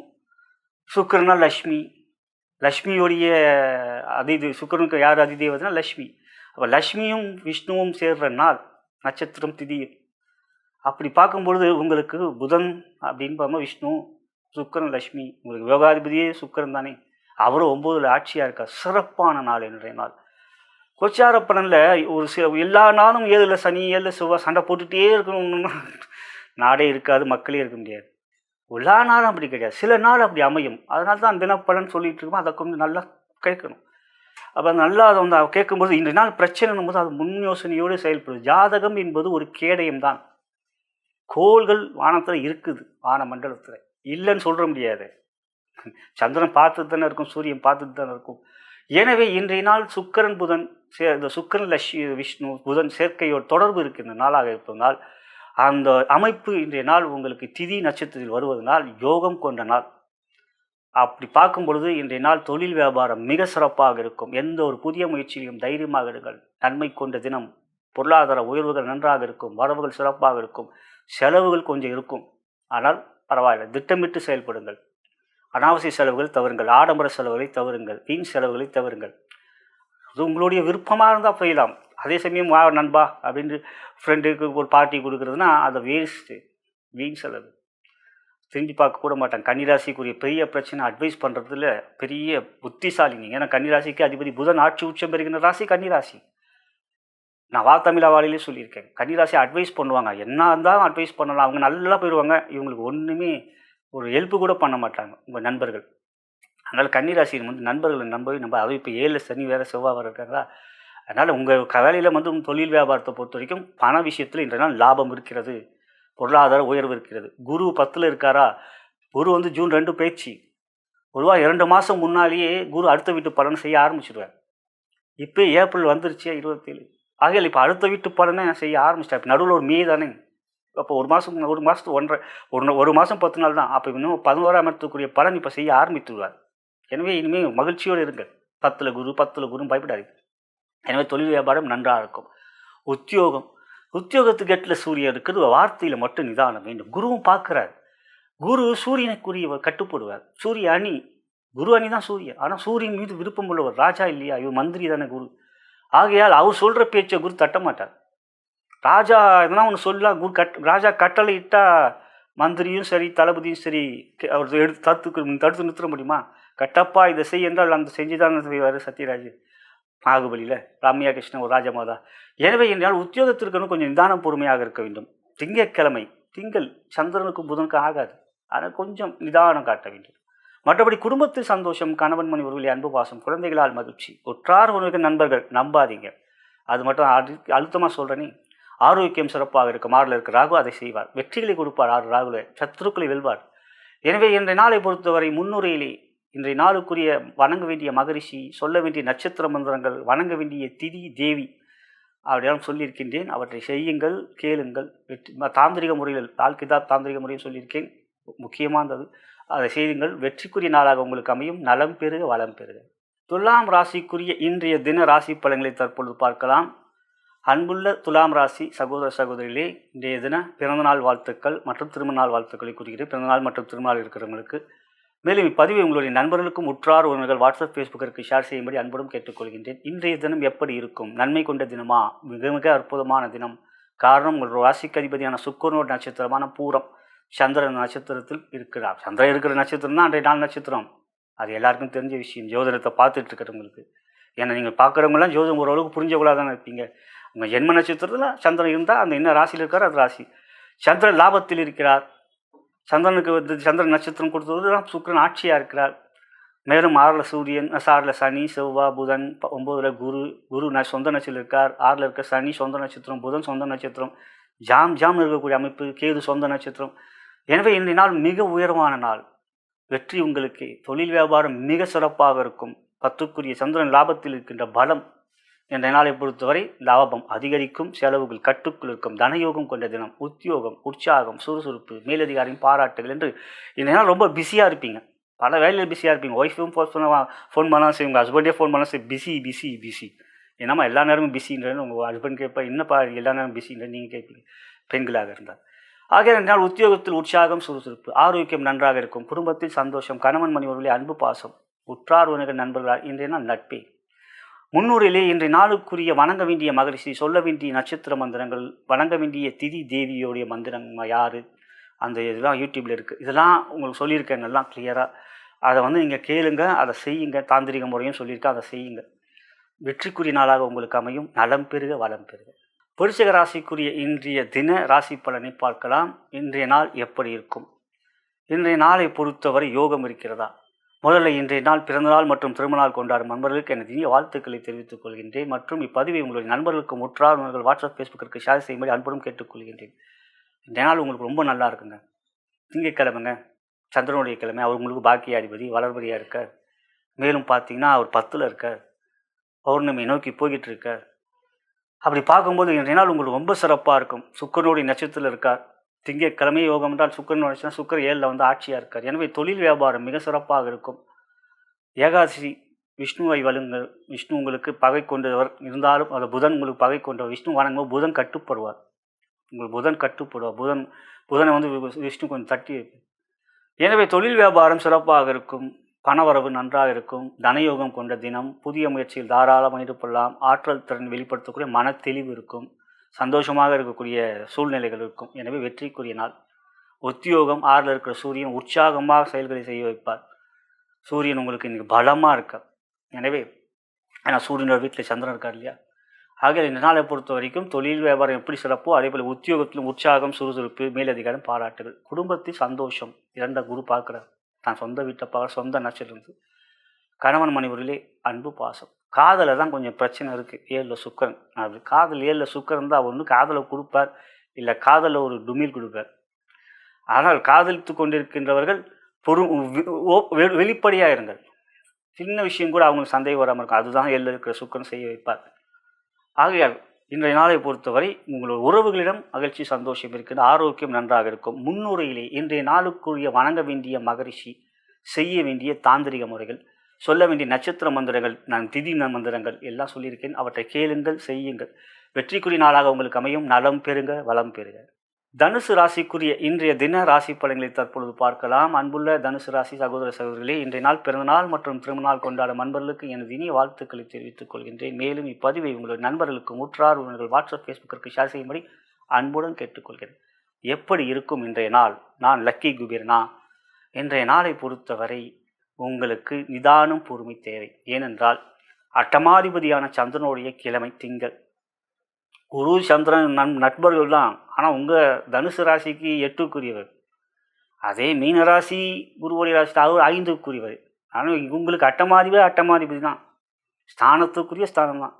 சுக்கிரனால் லக்ஷ்மி. லக்ஷ்மியோடைய சுக்கிரனுக்கு யார் அதிதேவதைனா லக்ஷ்மி. அப்போ லக்ஷ்மியும் விஷ்ணுவும் சேர்ற நாள் நட்சத்திரம் திதியும். அப்படி பார்க்கும்பொழுது உங்களுக்கு புதன் அப்படின்னு பார்த்தோம்னா விஷ்ணு, சுக்கிரன், லக்ஷ்மி. உங்களுக்கு யோகாதிபதியே சுக்கிரன் தானே, அவரும் 9ல் ஆட்சியாக இருக்கார். சிறப்பான நாள் இன்றைய நாள். கோச்சார பலனில் ஒரு எல்லா நாளும் 7ல் சனி 7ல் செவ்வாய் சண்டை போட்டுகிட்டே இருக்கணும்னா நாடே இருக்காது, மக்களே இருக்க முடியாது. எல்லா நாளும் அப்படி கிடையாது, சில நாள் அப்படி அமையும். அதனால தான் தினப்பலன் சொல்லிட்டு இருக்கோம். அதை கொஞ்சம் நல்லா கேட்கணும். அப்போ நல்லா அதை கேட்கும்போது இன்றைய நாள் பிரச்சனைன்னும் போது அது முன் யோசனையோடு செயல்படுது. ஜாதகம் என்பது ஒரு கேடயம் தான். கோள்கள் வானத்தில் இருக்குது, வான மண்டலத்தில் இல்லைன்னு சொல்ல முடியாது. சந்திரன் பார்த்துட்டு தானே இருக்கும், சூரியன் பார்த்துட்டு தானே இருக்கும். எனவே இன்றைய நாள் சுக்கிரன் புதன் இந்த சுக்கிரன் விஷ்ணு புதன் சேர்க்கையோட தொடர்பு இருக்கின்ற நாளாக இருப்பதனால் அந்த அமைப்பு இன்றைய நாள் உங்களுக்கு திதி நட்சத்திரத்தில் வருவதனால் யோகம் கொண்ட நாள். அப்படி பார்க்கும் பொழுது இன்றைய நாள் தொழில் வியாபாரம் மிக சிறப்பாக இருக்கும். எந்த ஒரு புதிய முயற்சியிலும் தைரியமாக இருங்கள். நன்மை கொண்ட தினம். பொருளாதார உயர்வுகள் நன்றாக இருக்கும், வரவுகள் சிறப்பாக இருக்கும், செலவுகள் கொஞ்சம் இருக்கும். ஆனால் பரவாயில்லை, திட்டமிட்டு செயல்படுங்கள். அனாவசிய செலவுகள் தவறுங்கள், ஆடம்பர செலவுகளை தவறுங்கள், வீண் செலவுகளை தவறுங்கள். அது உங்களுடைய விருப்பமாக இருந்தால் செய்யலாம். அதே சமயம் நண்பா அப்படின்னு ஃப்ரெண்டுக்கு ஒரு பார்ட்டி கொடுக்குறதுனா அதை வேஸ்ட்டு, வீண் செலவு. திரும்பி பார்க்க கூட மாட்டாங்க. கன்னிராசிக்குரிய பெரிய பிரச்சனை அட்வைஸ் பண்ணுறதுல பெரிய புத்திசாலி நீங்கள். ஏன்னா கன்னிராசிக்கு அதிபதி புதன் ஆட்சி உச்சம் பெறுகின்ற ராசி கன்னிராசி. நான் தமிழ் வாழிலே சொல்லியிருக்கேன். கன்னிராசி அட்வைஸ் பண்ணுவாங்க, என்ன இருந்தாலும் அட்வைஸ் பண்ணலாம். அவங்க நல்லா போயிடுவாங்க. இவங்களுக்கு ஒன்றுமே ஒரு ஹெல்ப்பு கூட பண்ண மாட்டாங்க உங்கள் நண்பர்கள். அதனால் கன்னிராசியில் நண்பர்களை நம்பவே அதுவும் இப்போ 7ல் சனி வேறு செவ்வாய் வர இருக்காங்களா. அதனால் உங்கள் வேலையில் உங்கள் தொழில் வியாபாரத்தை பொறுத்த வரைக்கும் பண விஷயத்தில் இன்றைய நாள் லாபம் இருக்கிறது, பொருளாதார உயர்வு இருக்கிறது. குரு 10ல் இருக்காரா. குரு ஜூன் 2 பேச்சு. பொதுவாக 2 மாதம் முன்னாலேயே குரு அடுத்த வீட்டு பலன் செய்ய ஆரம்பிச்சிடுவார். இப்போ ஏப்ரல் வந்துருச்சு 27. ஆகையால் இப்போ அடுத்த வீட்டு பலனை செய்ய ஆரம்பிச்சிட்டா. இப்போ நடுவில் ஒரு மே தானே. அப்போ ஒரு மாதத்துக்கு ஒரு மாதம் 10 நாள் தான். அப்போ இன்னும் 11ஆம் இடத்துக்குரிய பலன் இப்போ செய்ய ஆரம்பித்துள்ளார். எனவே இனிமேல் மகிழ்ச்சியோடு இருங்கள். 10ல் குரு பயப்படாதீங்க. எனவே தொழில் வியாபாரம் நன்றாக இருக்கும். உத்தியோகத்துக்கு 8ல் சூரியன் இருக்கிறது. வார்த்தையில் மட்டும் நிதானம் வேண்டும். குருவும் பார்க்குறார். குரு சூரியனுக்குரிய கட்டுப்படுவார். சூரிய அணி, குரு அணி தான் சூரியன். ஆனால் சூரியன் மீது விருப்பம் உள்ளவர். ராஜா இல்லையா, இவர் மந்திரி தானே குரு. ஆகையால் அவர் சொல்கிற பேச்சை குரு தட்ட மாட்டார். ராஜா எதனா ஒன்று சொல்லலாம், ராஜா கட்டளை இட்டால் மந்திரியும் சரி தளபதியும் சரி அவர் தடுத்து நிறுத்த முடியுமா? கட்டப்பா இதை செய் என்றால் அந்த செஞ்சுதான் செய்வார் சத்யராஜ் பாகுபலியில் ராமியா கிருஷ்ணன் ஒரு ராஜமாதா. எனவே என்னால் உத்தியோகத்திற்கு கொஞ்சம் நிதானம் பொறுமையாக இருக்க வேண்டும். திங்கட்கிழமை திங்கள் சந்திரனுக்கும் புதனுக்கும் ஆகாது, ஆனால் கொஞ்சம் நிதானம் காட்ட வேண்டும். மற்றபடி குடும்பத்தில் சந்தோஷம், கணவன் மணி உறவுகளை அன்பு பாசம், குழந்தைகளால் மகிழ்ச்சி, உற்றார் உறவுகள் நண்பர்கள் நம்பாதீங்க. அது மட்டும் அழுத்தமாக சொல்கிறேனே, ஆரோக்கியம் சிறப்பாக இருக்கும். ஆறில் இருக்க ராகு அதை செய்வார், வெற்றிகளை கொடுப்பார். 6 ராகுல சத்துருக்களை வெல்வார். எனவே இன்றைய நாளை பொறுத்தவரை முன்னுரையிலே இன்றைய நாளுக்குரிய வணங்க வேண்டிய மகரிஷி, சொல்ல வேண்டிய நட்சத்திர மந்திரங்கள், வணங்க வேண்டிய திதி தேவி அப்படியெல்லாம் சொல்லியிருக்கின்றேன். அவற்றை செய்யுங்கள், கேளுங்கள். தாந்திரிக முறையில் கிதாப் தாந்திரிக முறையில் சொல்லியிருக்கேன், முக்கியமானது. அதை செய்யுங்கள். வெற்றிக்குரிய நாளாக உங்களுக்கு அமையும். நலம் பெறுக, வளம் பெறுக. துலாம் ராசிக்குரிய இன்றைய தின ராசி பலன்களை தற்பொழுது பார்க்கலாம். அன்புள்ள துலாம் ராசி சகோதர சகோதரிகளே, இன்றைய தின பிறந்தநாள் வாழ்த்துக்கள் மற்றும் திருமணநாள் வாழ்த்துக்களை கூறுகிறேன். பிறந்தநாள் மற்றும் திருமணநாள் இருக்கிறவங்களுக்கு. மேலும் இப்பதிவை உங்களுடைய நண்பர்களுக்கும் உற்றார் உறவினர்கள் வாட்ஸ்அப் ஃபேஸ்புக்கிற்கு ஷேர் செய்யும்படி அன்புடன் கேட்டுக்கொள்கின்றேன். இன்றைய தினம் எப்படி இருக்கும்? நன்மை கொண்ட தினமா? மிக மிக அற்புதமான தினம். காரணம், உங்கள் ராசிக்கு அதிபதியான சுக்கிரனோட நட்சத்திரமான பூரம் சந்திரன் நட்சத்திரத்தில் இருக்கிறார். சந்திரன் இருக்கிற நட்சத்திரம் தான் அன்றைய நாள் நட்சத்திரம். அது எல்லாருக்கும் தெரிஞ்ச விஷயம், ஜோதிடத்தை பார்த்துட்டு இருக்கிறவங்களுக்கு. ஏன்னா நீங்கள் பார்க்குறவங்களாம் ஜோதிடம் ஓரளவுக்கு புரிஞ்சவங்களாக இருப்பீங்க. உங்கள் ஜென்ம நட்சத்திரத்தில் சந்திரன் இருந்தால் அந்த என்ன ராசியில் இருக்கார் அது ராசி. சந்திரன் லாபத்தில் இருக்கிறார். சந்திரனுக்கு சந்திரன் நட்சத்திரம் கொடுத்தது சுக்கிரன் ஆட்சியாக இருக்கிறார். மேலும் 6ல் சூரியன், 6ல் சனி, செவ்வாய், புதன், 9ல் குரு சொந்த நட்சத்திரம் இருக்கார். 6ல் இருக்க சனி சொந்த நட்சத்திரம், புதன் சொந்த நட்சத்திரம், ஜாம் இருக்கக்கூடிய அமைப்பு, கேது சொந்த நட்சத்திரம். எனவே இன்றைய நாள் மிக உயர்வான நாள். வெற்றி உங்களுக்கு. தொழில் வியாபாரம் மிக சிறப்பாக இருக்கும். 10க்குரிய சந்திரன் லாபத்தில் இருக்கின்ற பலம் என்ற நாளை பொறுத்தவரை லாபம் அதிகரிக்கும், செலவுகள் கட்டுக்குள் இருக்கும், தனயோகம் கொண்ட தினம், உத்தியோகம், உற்சாகம், சுறுசுறுப்பு, மேலதிகாரியின் பாராட்டுகள் என்று இந்த நாள் ரொம்ப பிஸியாக இருப்பீங்க. பல வேலையில் பிஸியாக இருப்பீங்க. ஒய்ஃபும் ஃபோன் பண்ணாலும் சரி, உங்கள் ஹஸ்பண்டே ஃபோன் பண்ணாலும் சரி, பிஸி. என்னம்மா எல்லா நேரமும் பிஸின்றது உங்கள் ஹஸ்பண்ட் கேட்பா, என்னப்பா எல்லா நேரமும் பிஸின்றது நீங்கள் கேட்பீங்க, பெண்களாக இருந்தால். ஆகிய நாள் உத்தியோகத்தில் உற்சாகம், சுறுசுறுப்பு, ஆரோக்கியம் நன்றாக இருக்கும். குடும்பத்தில் சந்தோஷம், கணவன் மணி உறவுகளை அன்பு பாசம், உற்றார் உறவினர்கள் நண்பர்களால் இன்றைய நாள் நட்பே. முன்னூரிலே இன்றைய நாளுக்குரிய வணங்க வேண்டிய மகரிஷி, சொல்ல வேண்டிய நட்சத்திர மந்திரங்கள், வணங்க வேண்டிய திதி தேவியோடைய மந்திரம் யார், அந்த இதெல்லாம் யூடியூப்பில் இருக்குது. இதெல்லாம் உங்களுக்கு சொல்லியிருக்கேன் நல்லா கிளியராக. அதை நீங்கள் கேளுங்க, அதை செய்யுங்க. தாந்திரிக முறையும் சொல்லியிருக்கேன், அதை செய்யுங்க. வெற்றிக்குரிய நாளாக உங்களுக்கு அமையும். நலம் பெறுக, வளம் பெறுக. விருச்சிக ராசிக்குரிய இன்றைய தின ராசி பலனை பார்க்கலாம். இன்றைய நாள் எப்படி இருக்கும்? இன்றைய நாளை பொறுத்தவரை யோகம் இருக்கிறதா? முதல்ல இன்றைய நாள் பிறந்தநாள் மற்றும் திருமணநாள் கொண்டாடும் நண்பர்களுக்கு எனது இனிய வாழ்த்துக்களை தெரிவித்துக் கொள்கின்றேன். மற்றும் இப்பதிவை உங்களுடைய நண்பர்களுக்கு உற்றார் உறவினர்கள் வாட்ஸ்அப் ஃபேஸ்புக்கிற்கு ஷேர் செய்யும்படி அன்புடன் கேட்டுக்கொள்கின்றேன். இன்றைய நாள் உங்களுக்கு ரொம்ப நல்லா இருக்குங்க. திங்கட்கிழமைங்க, சந்திரனுடைய கிழமை. அவர் உங்களுக்கு பாக்கியாதிபதி, வளர்பதியாக இருக்கார். மேலும் பார்த்தீங்கன்னா அவர் 10ல் இருக்கார், பௌர்ணமி நோக்கி போய்கிட்டு இருக்கார். அப்படி பார்க்கும்போது இன்றைய நாள் உங்களுக்கு ரொம்ப சிறப்பாக இருக்கும். சுக்கிரனுடைய நட்சத்திரத்தில் இருக்கார். திங்கட்கிழமை யோகம் என்றால் சுக்கிரன் நட்சத்திரம், சுக்கிரன் 7ல் ஆட்சியாக இருக்கார். எனவே தொழில் வியாபாரம் மிக சிறப்பாக இருக்கும். ஏகாதசி விஷ்ணுவை வழுங்கள். விஷ்ணு உங்களுக்கு பகை கொண்டவர் இருந்தாலும் அது புதன் உங்களுக்கு பகை கொண்டவர். விஷ்ணு வணங்கும்போது புதன் கட்டுப்படுவார். உங்களுக்கு புதன் கட்டுப்படுவார். புதனை விஷ்ணு கொஞ்சம் தட்டி வைப்பார். எனவே தொழில் வியாபாரம் சிறப்பாக இருக்கும். பணவரவு நன்றாக இருக்கும். தனயோகம் கொண்ட தினம். புதிய முயற்சியில் தாராளமாக ஈடுபடலாம். ஆற்றல் திறன் வெளிப்படுத்தக்கூடிய மன தெளிவு இருக்கும். சந்தோஷமாக இருக்கக்கூடிய சூழ்நிலைகள் இருக்கும். எனவே வெற்றிக்குரிய நாள். உத்தியோகம், 6ல் இருக்கிற சூரியன் உற்சாகமாக செயல்களை செய்ய வைப்பார். சூரியன் உங்களுக்கு இன்றைக்கி பலமாக இருக்கார். எனவே ஏன்னா சூரியனோட வீட்டில் சந்திரன் இருக்கார் இல்லையா? ஆக இந்த நாளை பொறுத்த வரைக்கும் தொழில் வியாபாரம் எப்படி சிறப்போ அதே போல் உத்தியோகத்திலும் உற்சாகம், சுறுசுறுப்பு, மேலதிகாரம், பாராட்டுகள். குடும்பத்தில் சந்தோஷம். 2 குரு பார்க்குறார். தான் சொந்த வீட்டை பார்க்குற, சொந்த நட்சத்திரம். கணவன் மனைவரிலே அன்பு பாசம். காதலில் தான் கொஞ்சம் பிரச்சனை இருக்குது. 7ல் சுக்கிரன். அது காதல் 7ல் சுக்கிரன் தான் ஒன்று காதலை கொடுப்பார், இல்லை காதலில் ஒரு டுமில் கொடுப்பார். ஆனால் காதலித்து கொண்டிருக்கின்றவர்கள் வெளிப்படையாக இருங்கள். சின்ன விஷயம் கூட அவங்களுக்கு சந்தேகம் வராமல் இருக்கும். அதுதான் 7ல் இருக்கிற சுக்கிரன் செய்ய வைப்பார். ஆகையால் இன்றைய நாளை பொறுத்தவரை உங்களோட உறவுகளிடம் மகிழ்ச்சி, சந்தோஷம் இருக்கிறது. ஆரோக்கியம் நன்றாக இருக்கும். முன்னுரையிலே இன்றைய நாளுக்குரிய வணங்க வேண்டிய மகரிஷி, செய்ய வேண்டிய தாந்திரிக முறைகள், சொல்ல வேண்டிய நட்சத்திர மந்திரங்கள், நான் திதி மந்திரங்கள் எல்லாம் சொல்லியிருக்கேன். அவற்றை கேளுங்கள், செய்யுங்கள். வெற்றிக்குரிய நாளாக உங்களுக்கு அமையும். நலம் பெறுங்க, வளம் பெறுக. தனுசு ராசிக்குரிய இன்றைய தின ராசி பலன்களை தற்பொழுது பார்க்கலாம். அன்புள்ள தனுசு ராசி சகோதர சகோதரிகளே, இன்றைய நாள் பிறந்தநாள் மற்றும் திருமணநாள் கொண்டாடும் நண்பர்களுக்கு எனது இனிய வாழ்த்துக்களை தெரிவித்துக் கொள்கின்றேன். மேலும் இப்பதிவை உங்களுடைய நண்பர்களுக்கு உற்றார் உறவினர்கள் வாட்ஸ்அப் ஃபேஸ்புக்கிற்கு ஷேர் செய்யும்படி அன்புடன் கேட்டுக்கொள்கிறேன். எப்படி இருக்கும் இன்றைய நாள்? நான் லக்கி குபீரனா? இன்றைய நாளை பொறுத்தவரை உங்களுக்கு நிதானம் பொறுமை தேவை. ஏனென்றால் அட்டமாதிபதியான சந்திரனுடைய கிழமை திங்கள். குரு சந்திரன் நண்பர்கள் தான், ஆனால் உங்கள் தனுசு ராசிக்கு 8க்குரியவர். அதே மீனராசி குருவுடைய ராசி அவர் 5க்குரியவர். ஆனால் உங்களுக்கு அட்டமாதிபதி தான், ஸ்தானத்துக்குரிய ஸ்தானம் தான்.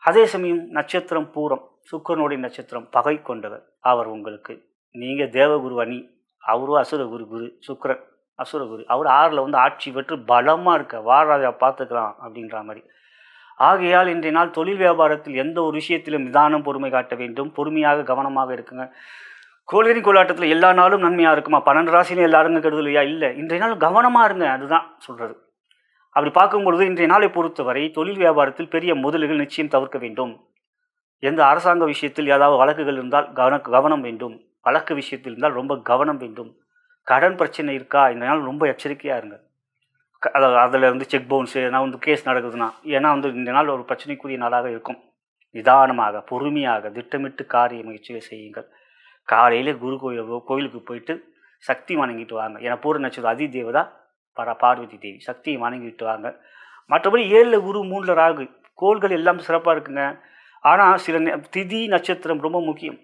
அதே சமயம் நட்சத்திரம் பூரம், சுக்கிரனுடைய நட்சத்திரம், பகை கொண்டவர் அவர் உங்களுக்கு. நீங்கள் தேவகுரு அணி, அவரும் அசுரகுரு சுக்கிரன் அசுரகுரு, அவர் 6ல் வந்து ஆட்சி பெற்று பலமாக இருக்க வாராஜா பார்த்துக்கலாம் அப்படின்ற மாதிரி. ஆகையால் இன்றைய நாள் தொழில் வியாபாரத்தில் எந்த ஒரு விஷயத்திலும் நிதானம் பொறுமை காட்ட வேண்டும். பொறுமையாக கவனமாக இருக்குங்க. கோளரி கோலாட்டத்தில் எல்லா நாளும் நன்மையாக இருக்குமா? 12 ராசிலையும் எல்லாருங்க கெடுதல் இல்லையா? இல்லை, இன்றைய நாள் கவனமாக இருங்க, அதுதான் சொல்கிறது. அப்படி பார்க்கும்பொழுது இன்றைய நாளை பொறுத்தவரை தொழில் வியாபாரத்தில் பெரிய முதலீடுகள் நிச்சயம் தவிர்க்க வேண்டும். எந்த அரசாங்க விஷயத்தில் ஏதாவது வழக்குகள் இருந்தால் கவனம் வேண்டும். வழக்கு விஷயத்தில் இருந்தால் ரொம்ப கவனம் வேண்டும். கடன் பிரச்சனை இருக்கா? இந்த நாள் ரொம்ப எச்சரிக்கையாக இருங்க. அதில் வந்து செக் பவுன்ஸு, நான் வந்து கேஸ் நடக்குதுன்னா, ஏன்னா வந்து இந்த நாள் ஒரு பிரச்சனைக்குரிய நாளாக இருக்கும். நிதானமாக பொறுமையாக திட்டமிட்டு காரிய முயற்சியை செய்யுங்கள். காலையில் குரு கோயிலுக்கு போயிட்டு சக்தி வணங்கிட்டு வாங்க. ஏன்னா பூர நட்சத்திரம் அதி தேவதா பார்வதி தேவி, சக்தியை வணங்கிட்டு வாங்க. மற்றபடி 7ல் குரு 3ல் ராகு, கோள்கள் எல்லாம் சிறப்பாக இருக்குங்க. ஆனால் சில திதி நட்சத்திரம் ரொம்ப முக்கியம்.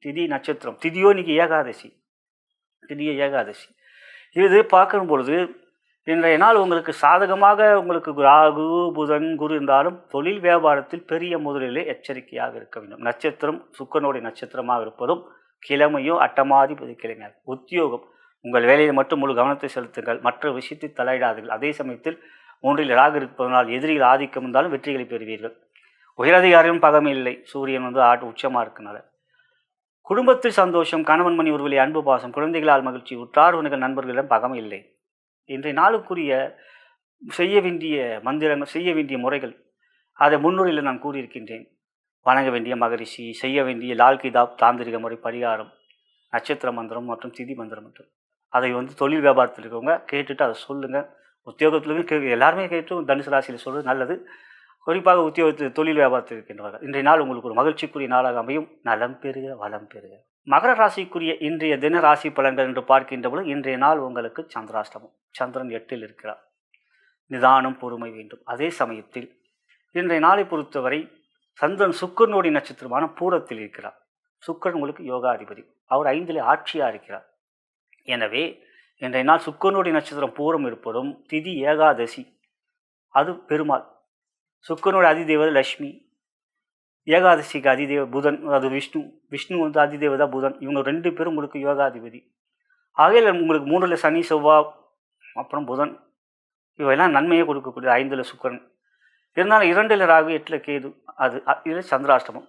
திதி நட்சத்திரம், திதியோ இன்றைக்கி ஏகாதசி. இது பார்க்கும் பொழுது இன்றைய நாள் உங்களுக்கு சாதகமாக உங்களுக்கு ராகு புதன் குரு இருந்தாலும் தொழில் வியாபாரத்தில் பெரிய முதலிலே எச்சரிக்கையாக இருக்க வேண்டும். நட்சத்திரம் சுக்கிரனுடைய நட்சத்திரமாக இருப்பதும் கிழமையோ அட்டமாதிபதி கிழமையாக. உத்தியோகம், உங்கள் வேலையில் மட்டும் முழு கவனத்தை செலுத்துங்கள், மற்ற விஷயத்தை தலையிடாதீர்கள். அதே சமயத்தில் 3ல் ராகு இருப்பதனால் எதிரிகள் ஆதிக்கம் இருந்தாலும் வெற்றிகளை பெறுவீர்கள். உயரதிகாரியும் பகமை இல்லை, சூரியன் வந்து உச்சமாக இருக்கனால. குடும்பத்தில் சந்தோஷம், கணவன் மணி உருவலி, அன்பு பாசம், குழந்தைகளால் மகிழ்ச்சி, உற்றார் உணர்கள் நண்பர்களிடம் பகமை இல்லை. இன்றைய நாளுக்குரிய செய்ய வேண்டிய மந்திரங்கள், செய்ய வேண்டிய முறைகள், அதை முன்னுரையில் நான் கூறியிருக்கின்றேன். வணங்க வேண்டிய மகரிஷி, செய்ய வேண்டிய லால் கிதாப் தாந்திரிக முறை பரிகாரம், நட்சத்திர மந்திரம் மற்றும் திதி மந்திரம் மற்றும் அதை வந்து தொழில் வியாபாரத்தில் இருக்கவங்க கேட்டுட்டு அதை சொல்லுங்கள். உத்தியோகத்துலேயும் எல்லாருமே கேட்டு தனுசு ராசியில் சொல்கிறது நல்லது. குறிப்பாக உத்தியோகத்தில் தொழில் வியாபாரத்தில் இருக்கின்றவர்கள் இன்றைய நாள் உங்களுக்கு ஒரு மகிழ்ச்சிக்குரிய நாளாக அமையும். நலம் பெறுக, வளம் பெறுக. மகர ராசிக்குரிய இன்றைய தின ராசி பலன்கள் என்று பார்க்கின்ற பொழுது இன்றைய நாள் உங்களுக்கு சந்திராஷ்டமம். சந்திரன் 8ல் இருக்கிறார். நிதானம் பொறுமை வேண்டும். அதே சமயத்தில் இன்றைய நாளை பொறுத்தவரை சந்திரன் சுக்கிரனுடைய நட்சத்திரமான பூரத்தில் இருக்கிறார். சுக்கிரன் உங்களுக்கு யோகாதிபதி, அவர் 5ல் ஆட்சியாக இருக்கிறார். எனவே இன்றைய நாள் சுக்கிரனுடைய நட்சத்திரம் பூரம் இருப்பதும் திதி ஏகாதசி, அது பெருமாள். சுக்கிரனுடைய அதிதேவதை லட்சுமி, ஏகாதசிக்கு அதிதேவ புதன், அது விஷ்ணு வந்து அதிதேவதா புதன். இவங்க 2 பேரும் உங்களுக்கு யோகாதிபதி. ஆகையில் உங்களுக்கு 3ல் சனி செவ்வாய் அப்புறம் புதன், இவையெல்லாம் நன்மையை கொடுக்கக்கூடிய 5ல் சுக்கிரன் இருந்தாலும் 2ல் ராகு 8ல் கேது. இதில் சந்திராஷ்டமம்.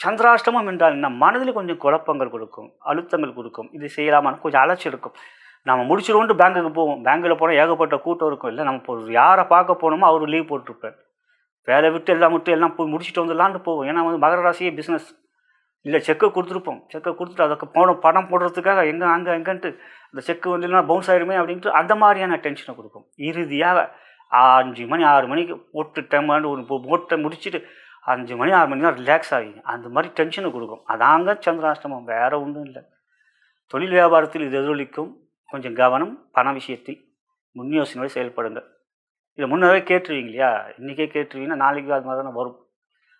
சந்திராஷ்டமம் என்றால் என்ன? மனதில் கொஞ்சம் குழப்பங்கள் கொடுக்கும், அழுத்தங்கள் கொடுக்கும். இது செய்யலாமான்னு கொஞ்சம் அலட்சி இருக்கும். நம்ம முடிச்சிடுவோன்ட்டு பேங்குக்கு போவோம். பேங்கில் போனால் ஏகப்பட்ட கூட்டம் இருக்கும். இல்லை, நம்ம யாரை பார்க்க போனோமோ அவர் லீவ் போட்டிருப்பார். வேலை விட்டு எல்லாம் போய் முடிச்சுட்டு வந்துடலான்னு போவோம். ஏன்னா வந்து மகர ராசியே பிஸ்னஸ் இல்லை. செக்கை கொடுத்துருப்போம், செக்கை கொடுத்துட்டு அதுக்கு பணம் போடுறதுக்காக எங்கன்ட்டு அந்த செக்கு வந்து இல்லைனா பவுன்ஸ் ஆகிடுமே அப்படின்ட்டு அந்த மாதிரியான டென்ஷனை கொடுக்கும். இறுதியாக 5 மணி 6 மணிக்கு போட்டுட்டேன், ஒரு போட்டை முடிச்சுட்டு 5 மணி 6 மணி தான் ரிலாக்ஸ் ஆகிங்க. அந்த மாதிரி டென்ஷனை கொடுக்கும். அதாங்க சந்திராஷ்டமம், வேறு ஒன்றும் இல்லை. தொழில் வியாபாரத்தில் இது எதிரொலிக்கும். கொஞ்சம் கவனம். பண விஷயத்தில் முன் யோசனையோடு செயல்படுங்க. இதை முன்னவே கேட்டுருவீங்க இல்லையா? இன்றைக்கே கேட்டுருவீங்கன்னா நாளைக்கு அது மாதிரி தானே வரும்.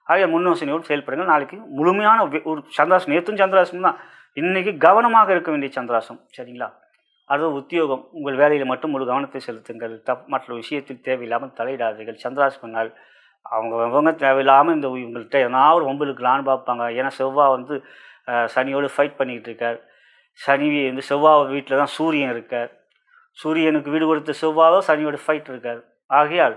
ஆகிய முன் யோசனையோடு செயல்படுங்க. நாளைக்கு முழுமையான ஒரு சந்திராசம். நேற்றும் சந்திராசம் தான், இன்றைக்கி கவனமாக இருக்க வேண்டிய சந்திராசம். சரிங்களா? அடுத்து உத்தியோகம், உங்கள் வேலையில் மட்டும் முழு கவனத்தை செலுத்துங்கள். மற்ற விஷயத்தில் தேவையில்லாமல் தலையிடாதீர்கள். சந்திராசம் நாள் அவங்க தேவையில்லாமல் இவங்கள்ட்ட எதனா ஒரு வம்புலுக்கலான்னு பார்ப்பாங்க. ஏன்னா செவ்வாய் வந்து சனியோடு ஃபைட் பண்ணிக்கிட்டு இருக்கார். சனி வந்து செவ்வாய் வீட்டில் தான் சூரியன் இருக்கார். சூரியனுக்கு வீடு கொடுத்த செவ்வாயோ சனியோட ஃபைட் இருக்கார். ஆகையால்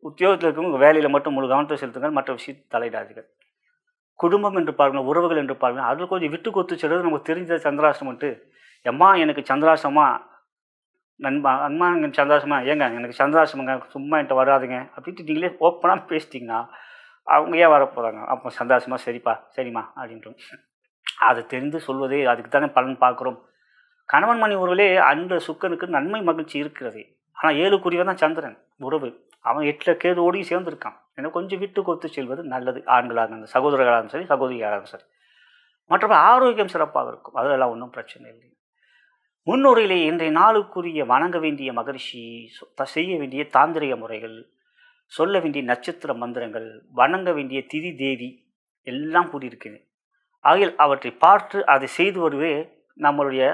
உத்தியோகத்தில் இருக்கவங்க வேலையில் மட்டும் முழு கவனத்தை செலுத்துங்கள். மற்ற விஷயத்தை தலையிடாதீர்கள். குடும்பம் என்று பாருங்கள், உறவுகள் என்று பாருங்கள், அது கொஞ்சம் விட்டு கொடுத்து செல்வது நமக்கு தெரிஞ்ச சந்திராஷ்டமன்ட்டு. எம்மா எனக்கு சந்திராஷ்டமா, அம்மா எனக்கு சந்திராஷ்டமா, ஏங்க எனக்கு சந்திராஷ்டமங்க, சும்மா என்கிட்ட வராதுங்க அப்படின்ட்டு நீங்களே ஓப்பனாக பேசிட்டிங்கன்னா அவங்க ஏன் வரப்போகிறாங்க? அப்போ சந்திராஷ்டமா, சரிம்மா அப்படின்ட்டு அதை தெரிந்து சொல்வதே அதுக்கு தானே பலன் பார்க்குறோம். கணவன் மணி உறவிலே அந்த சுக்கனுக்கு நன்மை மகிழ்ச்சி இருக்கிறது. ஆனால் 7க்குரியவன் தான் சந்திரன் உறவு. அவன் 8ல் கேதுவோடையும் சேர்ந்துருக்கான். ஏன்னா கொஞ்சம் விட்டு கொடுத்து செல்வது நல்லது. ஆண்களாக இருந்தாலும் சகோதரர்களாக இருந்தாலும் சரி, சகோதரியாக இருந்தாலும் சரி. மற்றபடி ஆரோக்கியம் சிறப்பாக இருக்கும். அதெல்லாம் ஒன்றும் பிரச்சனை இல்லை. முன்னுரையிலே இன்றைய நாளுக்குரிய வணங்க வேண்டிய மகரிஷி, செய்ய வேண்டிய தாந்திரிக முறைகள், சொல்ல வேண்டிய நட்சத்திர மந்திரங்கள், வணங்க வேண்டிய திதி தேவி எல்லாம் கூடியிருக்குது. ஆகிய அவற்றை பார்த்து அதை செய்து வருவே நம்மளுடைய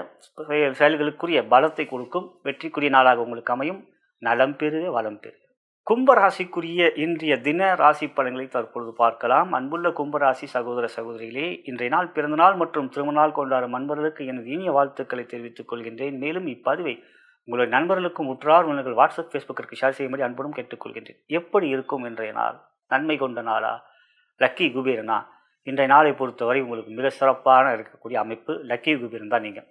செயல்களுக்குரிய பலத்தை கொடுக்கும். வெற்றிக்குரிய நாளாக உங்களுக்கு அமையும். நலம் பெறுக, வளம் பெறுக. கும்பராசிக்குரிய இன்றைய தின ராசி பலன்களை தற்பொழுது பார்க்கலாம். அன்புள்ள கும்பராசி சகோதர சகோதரிகளே, இன்றைய நாள் பிறந்தநாள் மற்றும் திருமணநாள் கொண்டாடும் நண்பர்களுக்கு எனது இனிய வாழ்த்துக்களை தெரிவித்துக் கொள்கின்றேன். மேலும் இப்பதிவை உங்களுடைய நண்பர்களுக்கும் உற்றார் உறவினர்கள் வாட்ஸ்அப் ஃபேஸ்புக்கிற்கு ஷேர் செய்யும்படி அன்புடன் கேட்டுக்கொள்கின்றேன். எப்படி இருக்கும் இன்றைய நாள்? நன்மை கொண்ட நாளா? லக்கி குபேரனா? இன்றைய நாளை பொறுத்தவரை உங்களுக்கு மிக சிறப்பான இருக்கக்கூடிய அமைப்பு லக்கி குபேரன் தான். நீங்கள்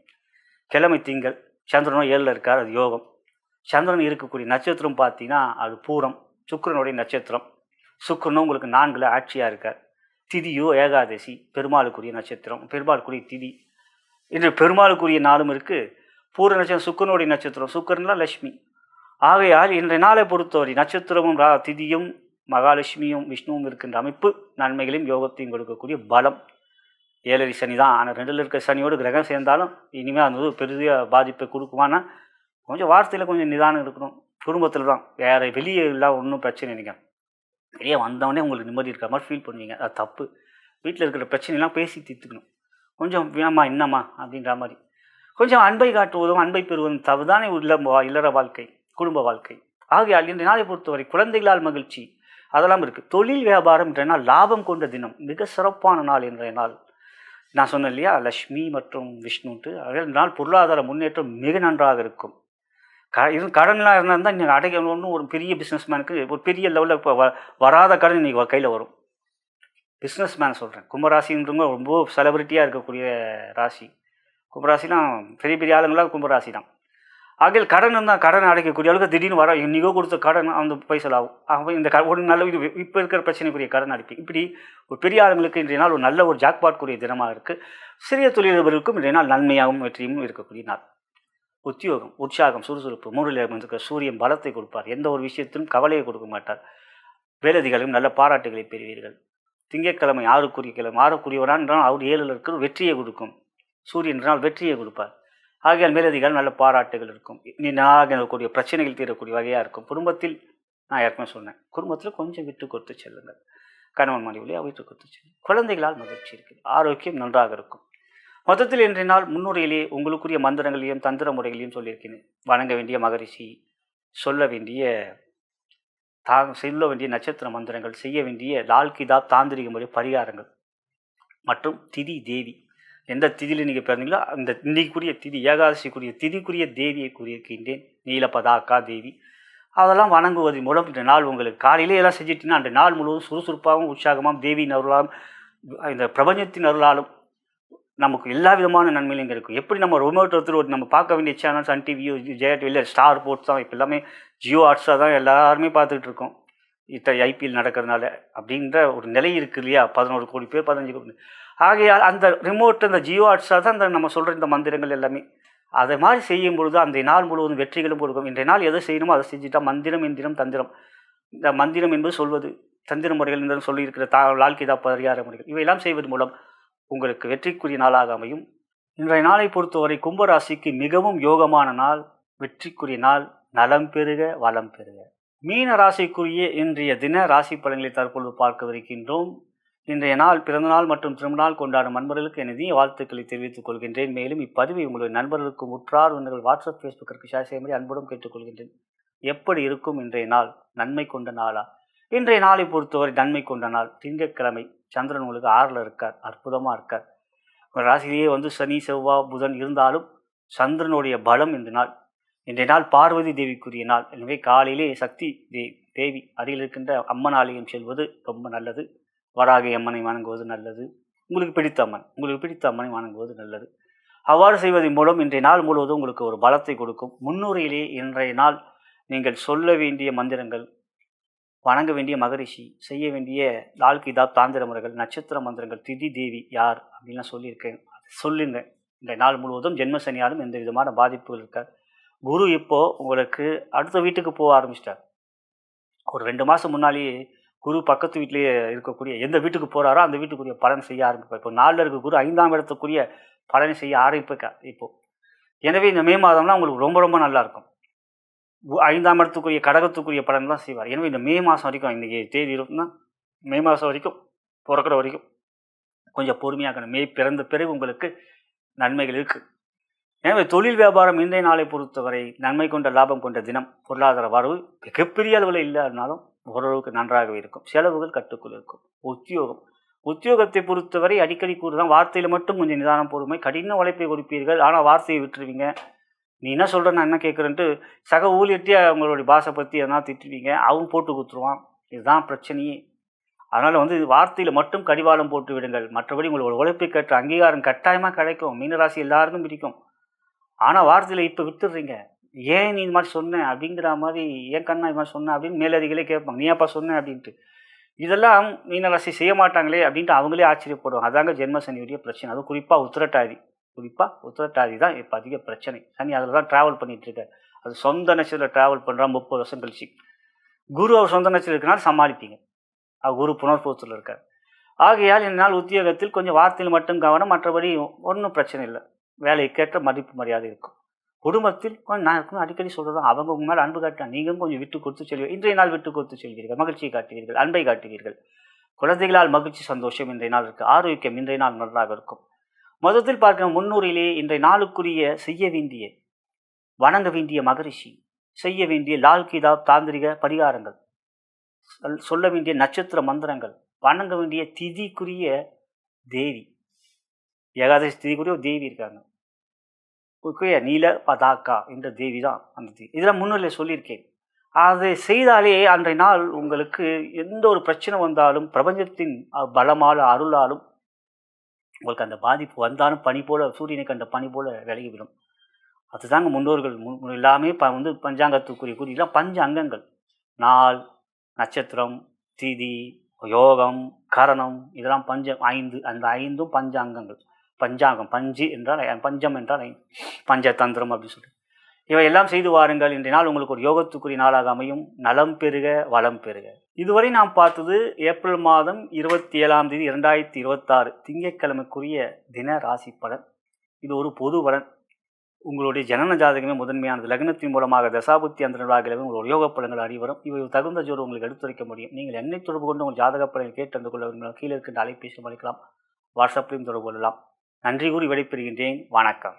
கிழமை திங்கள், சந்திரனும் 7ல் இருக்கார், அது யோகம். சந்திரன் இருக்கக்கூடிய நட்சத்திரம் பார்த்தீங்கன்னா அது பூரம், சுக்கிரனுடைய நட்சத்திரம். சுக்கிரனும் உங்களுக்கு 4ல் ஆட்சியாக இருக்கார். திதியோ ஏகாதசி, பெருமாளுக்குரிய நட்சத்திரம், பெருமாளுக்குரிய திதி. இன்று பெருமாளுக்குரிய நாளும் இருக்குது. பூர நட்சத்திரம் சுக்கிரனுடைய நட்சத்திரம், சுக்கிரன்லாம் லட்சுமி. ஆகையால் இன்றைய நாளை பொறுத்தவரை நட்சத்திரமும் திதியும் மகாலட்சுமியும் விஷ்ணுவும் இருக்கின்ற அமைப்பு நன்மைகளையும் யோகத்தையும் கொடுக்கக்கூடிய பலம். 7 சனி தான், ஆனால் 2ல் இருக்க சனியோடு கிரகம் சேர்ந்தாலும் இனிமேல் அது பெரிய பாதிப்பை கொடுக்குமானா கொஞ்சம் வார்த்தையில் கொஞ்சம் நிதானம் இருக்கணும். குடும்பத்தில் தான், வேறு வெளியே இல்லை ஒன்றும் பிரச்சனை இல்லைங்க. வெளியே வந்தவொடனே உங்களுக்கு நிம்மதி இருக்கிற மாதிரி ஃபீல் பண்ணுவீங்க, அது தப்பு. வீட்டில் இருக்கிற பிரச்சனைலாம் பேசி தீர்த்துக்கணும். கொஞ்சம் வேணாமா என்னம்மா அப்படின்ற மாதிரி கொஞ்சம் அன்பை காட்டுவதும் அன்பை பெறுவதும் தவறுதானே இல்லற வாழ்க்கை, குடும்ப வாழ்க்கை. ஆகையால் இன்றைய நாளை பொறுத்தவரை குழந்தைகளால் மகிழ்ச்சி அதெல்லாம் இருக்குது. தொழில் வியாபாரம் இன்றைய நாள் லாபம் கொண்ட தினம், மிக சிறப்பான நாள் இன்றைய நாள். நான் சொன்னேன் இல்லையா, லக்ஷ்மி மற்றும் விஷ்ணுன்ட்டு. அதே நாள் பொருளாதார முன்னேற்றம் மிக நன்றாக இருக்கும். கடன்லாம் இருந்தால் நீங்கள் அடைக்கணும்னு ஒரு பெரிய பிஸ்னஸ்மேனுக்கு ஒரு பெரிய லெவலில் இப்போ வராத கடன் இன்றைக்கி கையில் வரும். பிஸ்னஸ்மேன் சொல்கிறேன். கும்பராசின்றவங்க ரொம்ப செலிபிரிட்டியாக இருக்கக்கூடிய ராசி. கும்பராசிலாம் பெரிய பெரிய ஆளுங்களாம் கும்பராசி தான். ஆகிய கடன் இருந்தால் கடன் அடைக்கக்கூடிய அளவுக்கு திடீர்னு வர இன்றைக்கோ கொடுத்த கடன் அந்த பைசல் ஆகும். ஆக இந்த ஒரு நல்ல இது இப்போ இருக்கிற பிரச்சனைக்குரிய கடன் அடைப்பி. இப்படி ஒரு பெரிய ஆளுங்களுக்கு இன்றைய நாள் ஒரு நல்ல ஒரு ஜாக்பாட்குரிய தினமாக இருக்குது. சிறிய தொழிலதிபர்களுக்கும் இன்றைய நாள் நன்மையாகவும் வெற்றியும் இருக்கக்கூடிய நாள். உத்தியோகம், உற்சாகம், சுறுசுறுப்பு. 3ல் இருக்கிற சூரியன் பலத்தை கொடுப்பார். எந்த ஒரு விஷயத்திலும் கவலையை கொடுக்க மாட்டார். மேலதிகாரிகளும் நல்ல பாராட்டுகளை பெறுவீர்கள். திங்கட்கிழமை 6க்குரிய கிழமை, 6க்குரியவரான் என்றால் அவர் 7ல் இருக்கிற வெற்றியை கொடுக்கும். சூரியன் என்றால் வெற்றியை கொடுப்பார். ஆகியால் மேலதிகாரிகள் நல்ல பாராட்டுகள் இருக்கும். நீனாக இருக்கக்கூடிய பிரச்சனைகள் தீரக்கூடிய வகையாக இருக்கும். குடும்பத்தில் நான் ஏற்கனவே சொன்னேன், குடும்பத்தில் கொஞ்சம் விட்டு கொடுத்து செல்லுங்கள். கணவன் மனைவியை விட்டு கொடுத்து செல்லுங்கள். குழந்தைகளால் மகிழ்ச்சி இருக்குது. ஆரோக்கியம் நன்றாக இருக்கும். மொத்தத்தில் இன்றைய நாள் முன்னுரையிலே உங்களுக்குரிய மந்திரங்களையும் தந்திர முறைகளையும் சொல்லியிருக்கிறேன். வணங்க வேண்டிய மகரிஷி, சொல்ல வேண்டிய நட்சத்திர மந்திரங்கள், செய்ய வேண்டிய லால் கிதாப் தாந்திரிக முறை பரிகாரங்கள் மற்றும் திதி தேவி. எந்த திதியில் நீங்கள் பிறந்தீங்களோ அந்த இன்னைக்குரிய திதி, ஏகாதசிக்குரிய திதிக்குரிய தேவியை கூறியிருக்கின்றேன். நீல பதாக்கா தேவி. அதெல்லாம் வணங்குவதன் மூலம் இந்த நாள் உங்களுக்கு காலையிலே எல்லாம் செஞ்சிட்டிங்கன்னா அந்த நாள் முழுவதும் சுறுசுறுப்பாகவும் உற்சாகமாகவும் தேவியின் அருளாலும் இந்த பிரபஞ்சத்தின் அருளாலும் நமக்கு எல்லா விதமான நன்மையிலும் இங்கே இருக்கும். எப்படி நம்ம ரிமோட் எடுத்துகிட்டு நம்ம பார்க்க வேண்டிய சேனல் சன் டிவியோ ஜெயா டிவியில் ஸ்டார் போர்ட்ஸ் தான் இப்போ எல்லாமே ஜியோ ஹாட்ஸ்டார் தான் எல்லாருமே பார்த்துக்கிட்டு இருக்கோம். ஐபிஎல் நடக்கிறதுனால அப்படின்ற ஒரு நிலை இருக்குது இல்லையா, 11 கோடி பேர் 15 கோடி. ஆகையால் அந்த ரிமோட் அந்த ஜியோ ஹாட்ஸ்டார் தான் இந்த நம்ம சொல்கிற இந்த மந்திரங்கள் எல்லாமே. அதை மாதிரி செய்யும் பொழுது அந்த நாள் முழுவதும் வெற்றிகளும் கொடுக்கும். இன்றைய நாள் எதை செய்யணுமோ அதை செஞ்சுட்டா மந்திரம் எந்திரம் தந்திரம். இந்த மந்திரம் என்பது சொல்வது, தந்திர முறைகள் இந்த சொல்லியிருக்கிற லால் கிதாப் பரிகார முறைகள் இவையெல்லாம் செய்வது மூலம் உங்களுக்கு வெற்றிக்குரிய நாளாக அமையும். இன்றைய நாளை பொறுத்தவரை கும்பராசிக்கு மிகவும் யோகமான நாள், வெற்றிக்குரிய நாள். நலம் பெறுக, வளம் பெறுக. மீன ராசிக்குரிய இன்றைய தின ராசி பலன்களை தற்பொழுது பார்க்கவிருக்கின்றோம். இன்றைய நாள் பிறந்தநாள் மற்றும் திருமணநாள் கொண்டாடும் நண்பர்களுக்கு எனது வாழ்த்துக்களை தெரிவித்துக் கொள்கின்றேன். மேலும் இப்பதிவை உங்களுடைய நண்பர்களுக்கும் உற்றார் உறவினர்கள் வாட்ஸ்அப் ஃபேஸ்புக்கிற்கு ஷேர் செய்யும்படி அன்புடன் கேட்டுக்கொள்கின்றேன். எப்படி இருக்கும் இன்றைய நாள்? நன்மை கொண்ட நாளா? இன்றைய நாளை பொறுத்தவரை நன்மை கொண்ட நாள். திங்கட்கிழமை, சந்திரன் உங்களுக்கு 6ல் இருக்கார், அற்புதமாக இருக்கார். ராசியிலேயே சனி செவ்வாய் புதன் இருந்தாலும் சந்திரனுடைய பலம் இன்றைய நாள் பார்வதி தேவிக்குரிய நாள். எனவே காலையிலே சக்தி தேவி அருகில் இருக்கின்ற அம்மன் ஆலயம் செல்வது ரொம்ப நல்லது. வராகி அம்மனை வணங்குவது நல்லது. உங்களுக்கு பிடித்த அம்மனை வணங்குவது நல்லது. அவ்வாறு செய்வதன் மூலம் இன்றைய நாள் முழுவதும் உங்களுக்கு ஒரு பலத்தை கொடுக்கும். முன்னுரையிலே இன்றைய நாள் நீங்கள் சொல்ல வேண்டிய மந்திரங்கள், வணங்க வேண்டிய மகரிஷி, செய்ய வேண்டிய லால் கிதாப் தாந்திர முறைகள், நட்சத்திர மந்திரங்கள், திதி தேவி யார் அப்படின்லாம் சொல்லியிருக்கேன். அதை சொல்லுங்க. இன்றைய நாள் முழுவதும் ஜென்ம சனியாலும் எந்த விதமான பாதிப்புகள் இருக்காது. குரு இப்போது உங்களுக்கு அடுத்த வீட்டுக்கு போக ஆரம்பிச்சிட்டார். ஒரு 2 மாதம் முன்னாலேயே குரு பக்கத்து வீட்டிலேயே இருக்கக்கூடிய எந்த வீட்டுக்கு போகிறாரோ அந்த வீட்டுக்குரிய பலன் செய்ய ஆரம்பிப்பார். இப்போ 4ல் இருக்க குரு 5ஆம் இடத்துக்குரிய பலனை செய்ய ஆரம்பிப்பார். இப்போது எனவே இந்த மே மாதம்லாம் உங்களுக்கு ரொம்ப ரொம்ப நல்லாயிருக்கும். 5ஆம் இடத்துக்குரிய கடகத்துக்குரிய பலன் தான் செய்வார். எனவே இந்த மே மாதம் வரைக்கும், இன்றைக்கி தேதி இருக்குன்னா மே மாதம் வரைக்கும், பிறக்கிற வரைக்கும் கொஞ்சம் பொறுமையாக்கணும். மே பிறந்த பிறகு உங்களுக்கு நன்மைகள் இருக்குது. எனவே தொழில் வியாபாரம் இன்றைய நாளை பொறுத்தவரை நன்மை கொண்ட லாபம் கொண்ட தினம். பொருளாதார வரவு மிகப்பெரிய அளவில் இல்லைனாலும் ஓரளவுக்கு நன்றாகவே இருக்கும். செலவுகள் கட்டுக்குள் இருக்கும். உத்தியோகத்தை பொறுத்தவரை அடிக்கடி கூறுதான், வார்த்தையில் மட்டும் கொஞ்சம் நிதானம், பொறுமை, கடின உழைப்பை கொடுப்பீர்கள். ஆனால் வார்த்தையை விட்டுருவீங்க. நீ என்ன சொல்கிற, நான் என்ன கேட்குறேன்ட்டு சக ஊழியர்கிட்டே அவங்களுடைய பாஷை பற்றி எதனா திட்டுவீங்க. அவன் போட்டு கொடுத்துருவான். இதுதான் பிரச்சனையே. அதனால் வார்த்தையில் மட்டும் கடிவாளம் போட்டு விடுங்கள். மற்றபடி உங்களோட உழைப்பை கற்ற அங்கீகாரம் கட்டாயமாக கிடைக்கும். மீனராசி எல்லாருக்கும் பிடிக்கும். ஆனால் வார்த்தையில் இப்போ விட்டுடுறீங்க. ஏன் நீ இது மாதிரி சொன்ன அப்படிங்கிற மாதிரி, ஏன் கண்ணா இது மாதிரி சொன்ன அப்படின்னு மேலதிகளே கேட்பாங்க. நீ அப்பா சொன்ன அப்படின்ட்டு. இதெல்லாம் மீனராசி செய்ய மாட்டாங்களே அப்படின்ட்டு அவங்களே ஆச்சரியப்படுவாங்க. அதாங்க ஜென்மசனியுடைய பிரச்சனை. அதுவும் குறிப்பாக உத்திரட்டாதி தான் இப்போ அதிக பிரச்சனை. சனி அதில் தான் ட்ராவல் பண்ணிகிட்ருக்கார். அது சொந்த நட்சத்திரத்தில் ட்ராவல் பண்ணுறா 30 வருஷம் கழிச்சு. குரு அவர் சொந்த நட்சத்திரம் இருக்கனால சமாளிப்பீங்க. அவர் குரு புனர்பூசத்தில் இருக்கார். ஆகையால் என்னால் உத்தியோகத்தில் கொஞ்சம் வார்த்தையில் மட்டும் கவனம், மற்றபடி ஒன்றும் பிரச்சனை இல்லை. வேலைக்கேற்ற மதிப்பு மரியாதை இருக்கும். குடும்பத்தில் நான் இருக்கும் அடிக்கடி சொல்கிறதான், அவங்க உங்கள் மேலே அன்பு காட்டினா நீங்களும் கொஞ்சம் விட்டு கொடுத்து செல்வீர்கள். இன்றைய நாள் விட்டு கொடுத்து செல்வீர்கள், மகிழ்ச்சியை காட்டுவீர்கள், அன்பை காட்டுவீர்கள். குழந்தைகளால் மகிழ்ச்சி சந்தோஷம் இன்றைய நாள் இருக்குது. ஆரோக்கியம் இன்றைய நாள் நன்றாக இருக்கும். மொத்தத்தில் பார்க்க முன்னூறிலே இன்றைய நாளுக்குரிய செய்ய வேண்டிய, வணங்க வேண்டிய மகரிஷி, செய்ய வேண்டிய லால் கிதாப் தாந்திரிக பரிகாரங்கள், சொல்ல வேண்டிய நட்சத்திர மந்திரங்கள், வணங்க வேண்டிய திதிக்குரிய தேவி, ஏகாதசி திதிக்குரிய ஒரு தேவி இருக்காங்க, நீல பதாக்கா என்ற தேவி தான் அந்த தேவி. இதெல்லாம் முன்னிலை சொல்லியிருக்கேன். அதை செய்தாலே அன்றைய நாள் உங்களுக்கு எந்த ஒரு பிரச்சனை வந்தாலும் பிரபஞ்சத்தின் பலமால அருளாலும் உங்களுக்கு அந்த பாதிப்பு வந்தாலும் பனி போல, சூரியனை கண்ட பனி போல விலகிவிடும். அதுதாங்க முன்னோர்கள் எல்லாமே பஞ்சாங்கத்துக்குரிய குறியெல்லாம் பஞ்ச அங்கங்கள். நாள், நட்சத்திரம், திதி, யோகம், கரணம், இதெல்லாம் 5. அந்த 5ம் பஞ்ச அங்கங்கள். பஞ்சாங்கம், என்றால் பஞ்சம் என்றால் பஞ்சதந்திரம் அப்படின்னு சொல்லிட்டு இவையெல்லாம் செய்து வாருங்கள். இன்றைய நாள் உங்களுக்கு ஒரு யோகத்துக்குரிய நாளாக அமையும். நலம் பெருக, வளம் பெருக. இதுவரை நாம் பார்த்தது ஏப்ரல் மாதம் 27ஆம் தேதி 2026 திங்கட்கிழமைக்குரிய தின ராசி பலன். இது ஒரு பொது பலன். உங்களுடைய ஜனன ஜாதகமே முதன்மையானது. லக்னத்தின் மூலமாக தசாபுத்தி அந்த நிர்வாகிகளவே உங்களுடைய யோக பலன்கள் அறிவரும். இவை தகுந்த ஜோடு உங்களுக்கு எடுத்துரைக்க முடியும். நீங்கள் என்னை தொடர்பு கொண்டு உங்கள் ஜாதக பலனை கேட்டு அறிந்து கொள்ள விரும்பினால் கீழே இருக்கின்ற அலைபேசி அழைக்கலாம், வாட்ஸ்அப்லையும் தொடர்பு கொள்ளலாம். நன்றி கூறி விடைபெறுகின்றேன். வணக்கம்.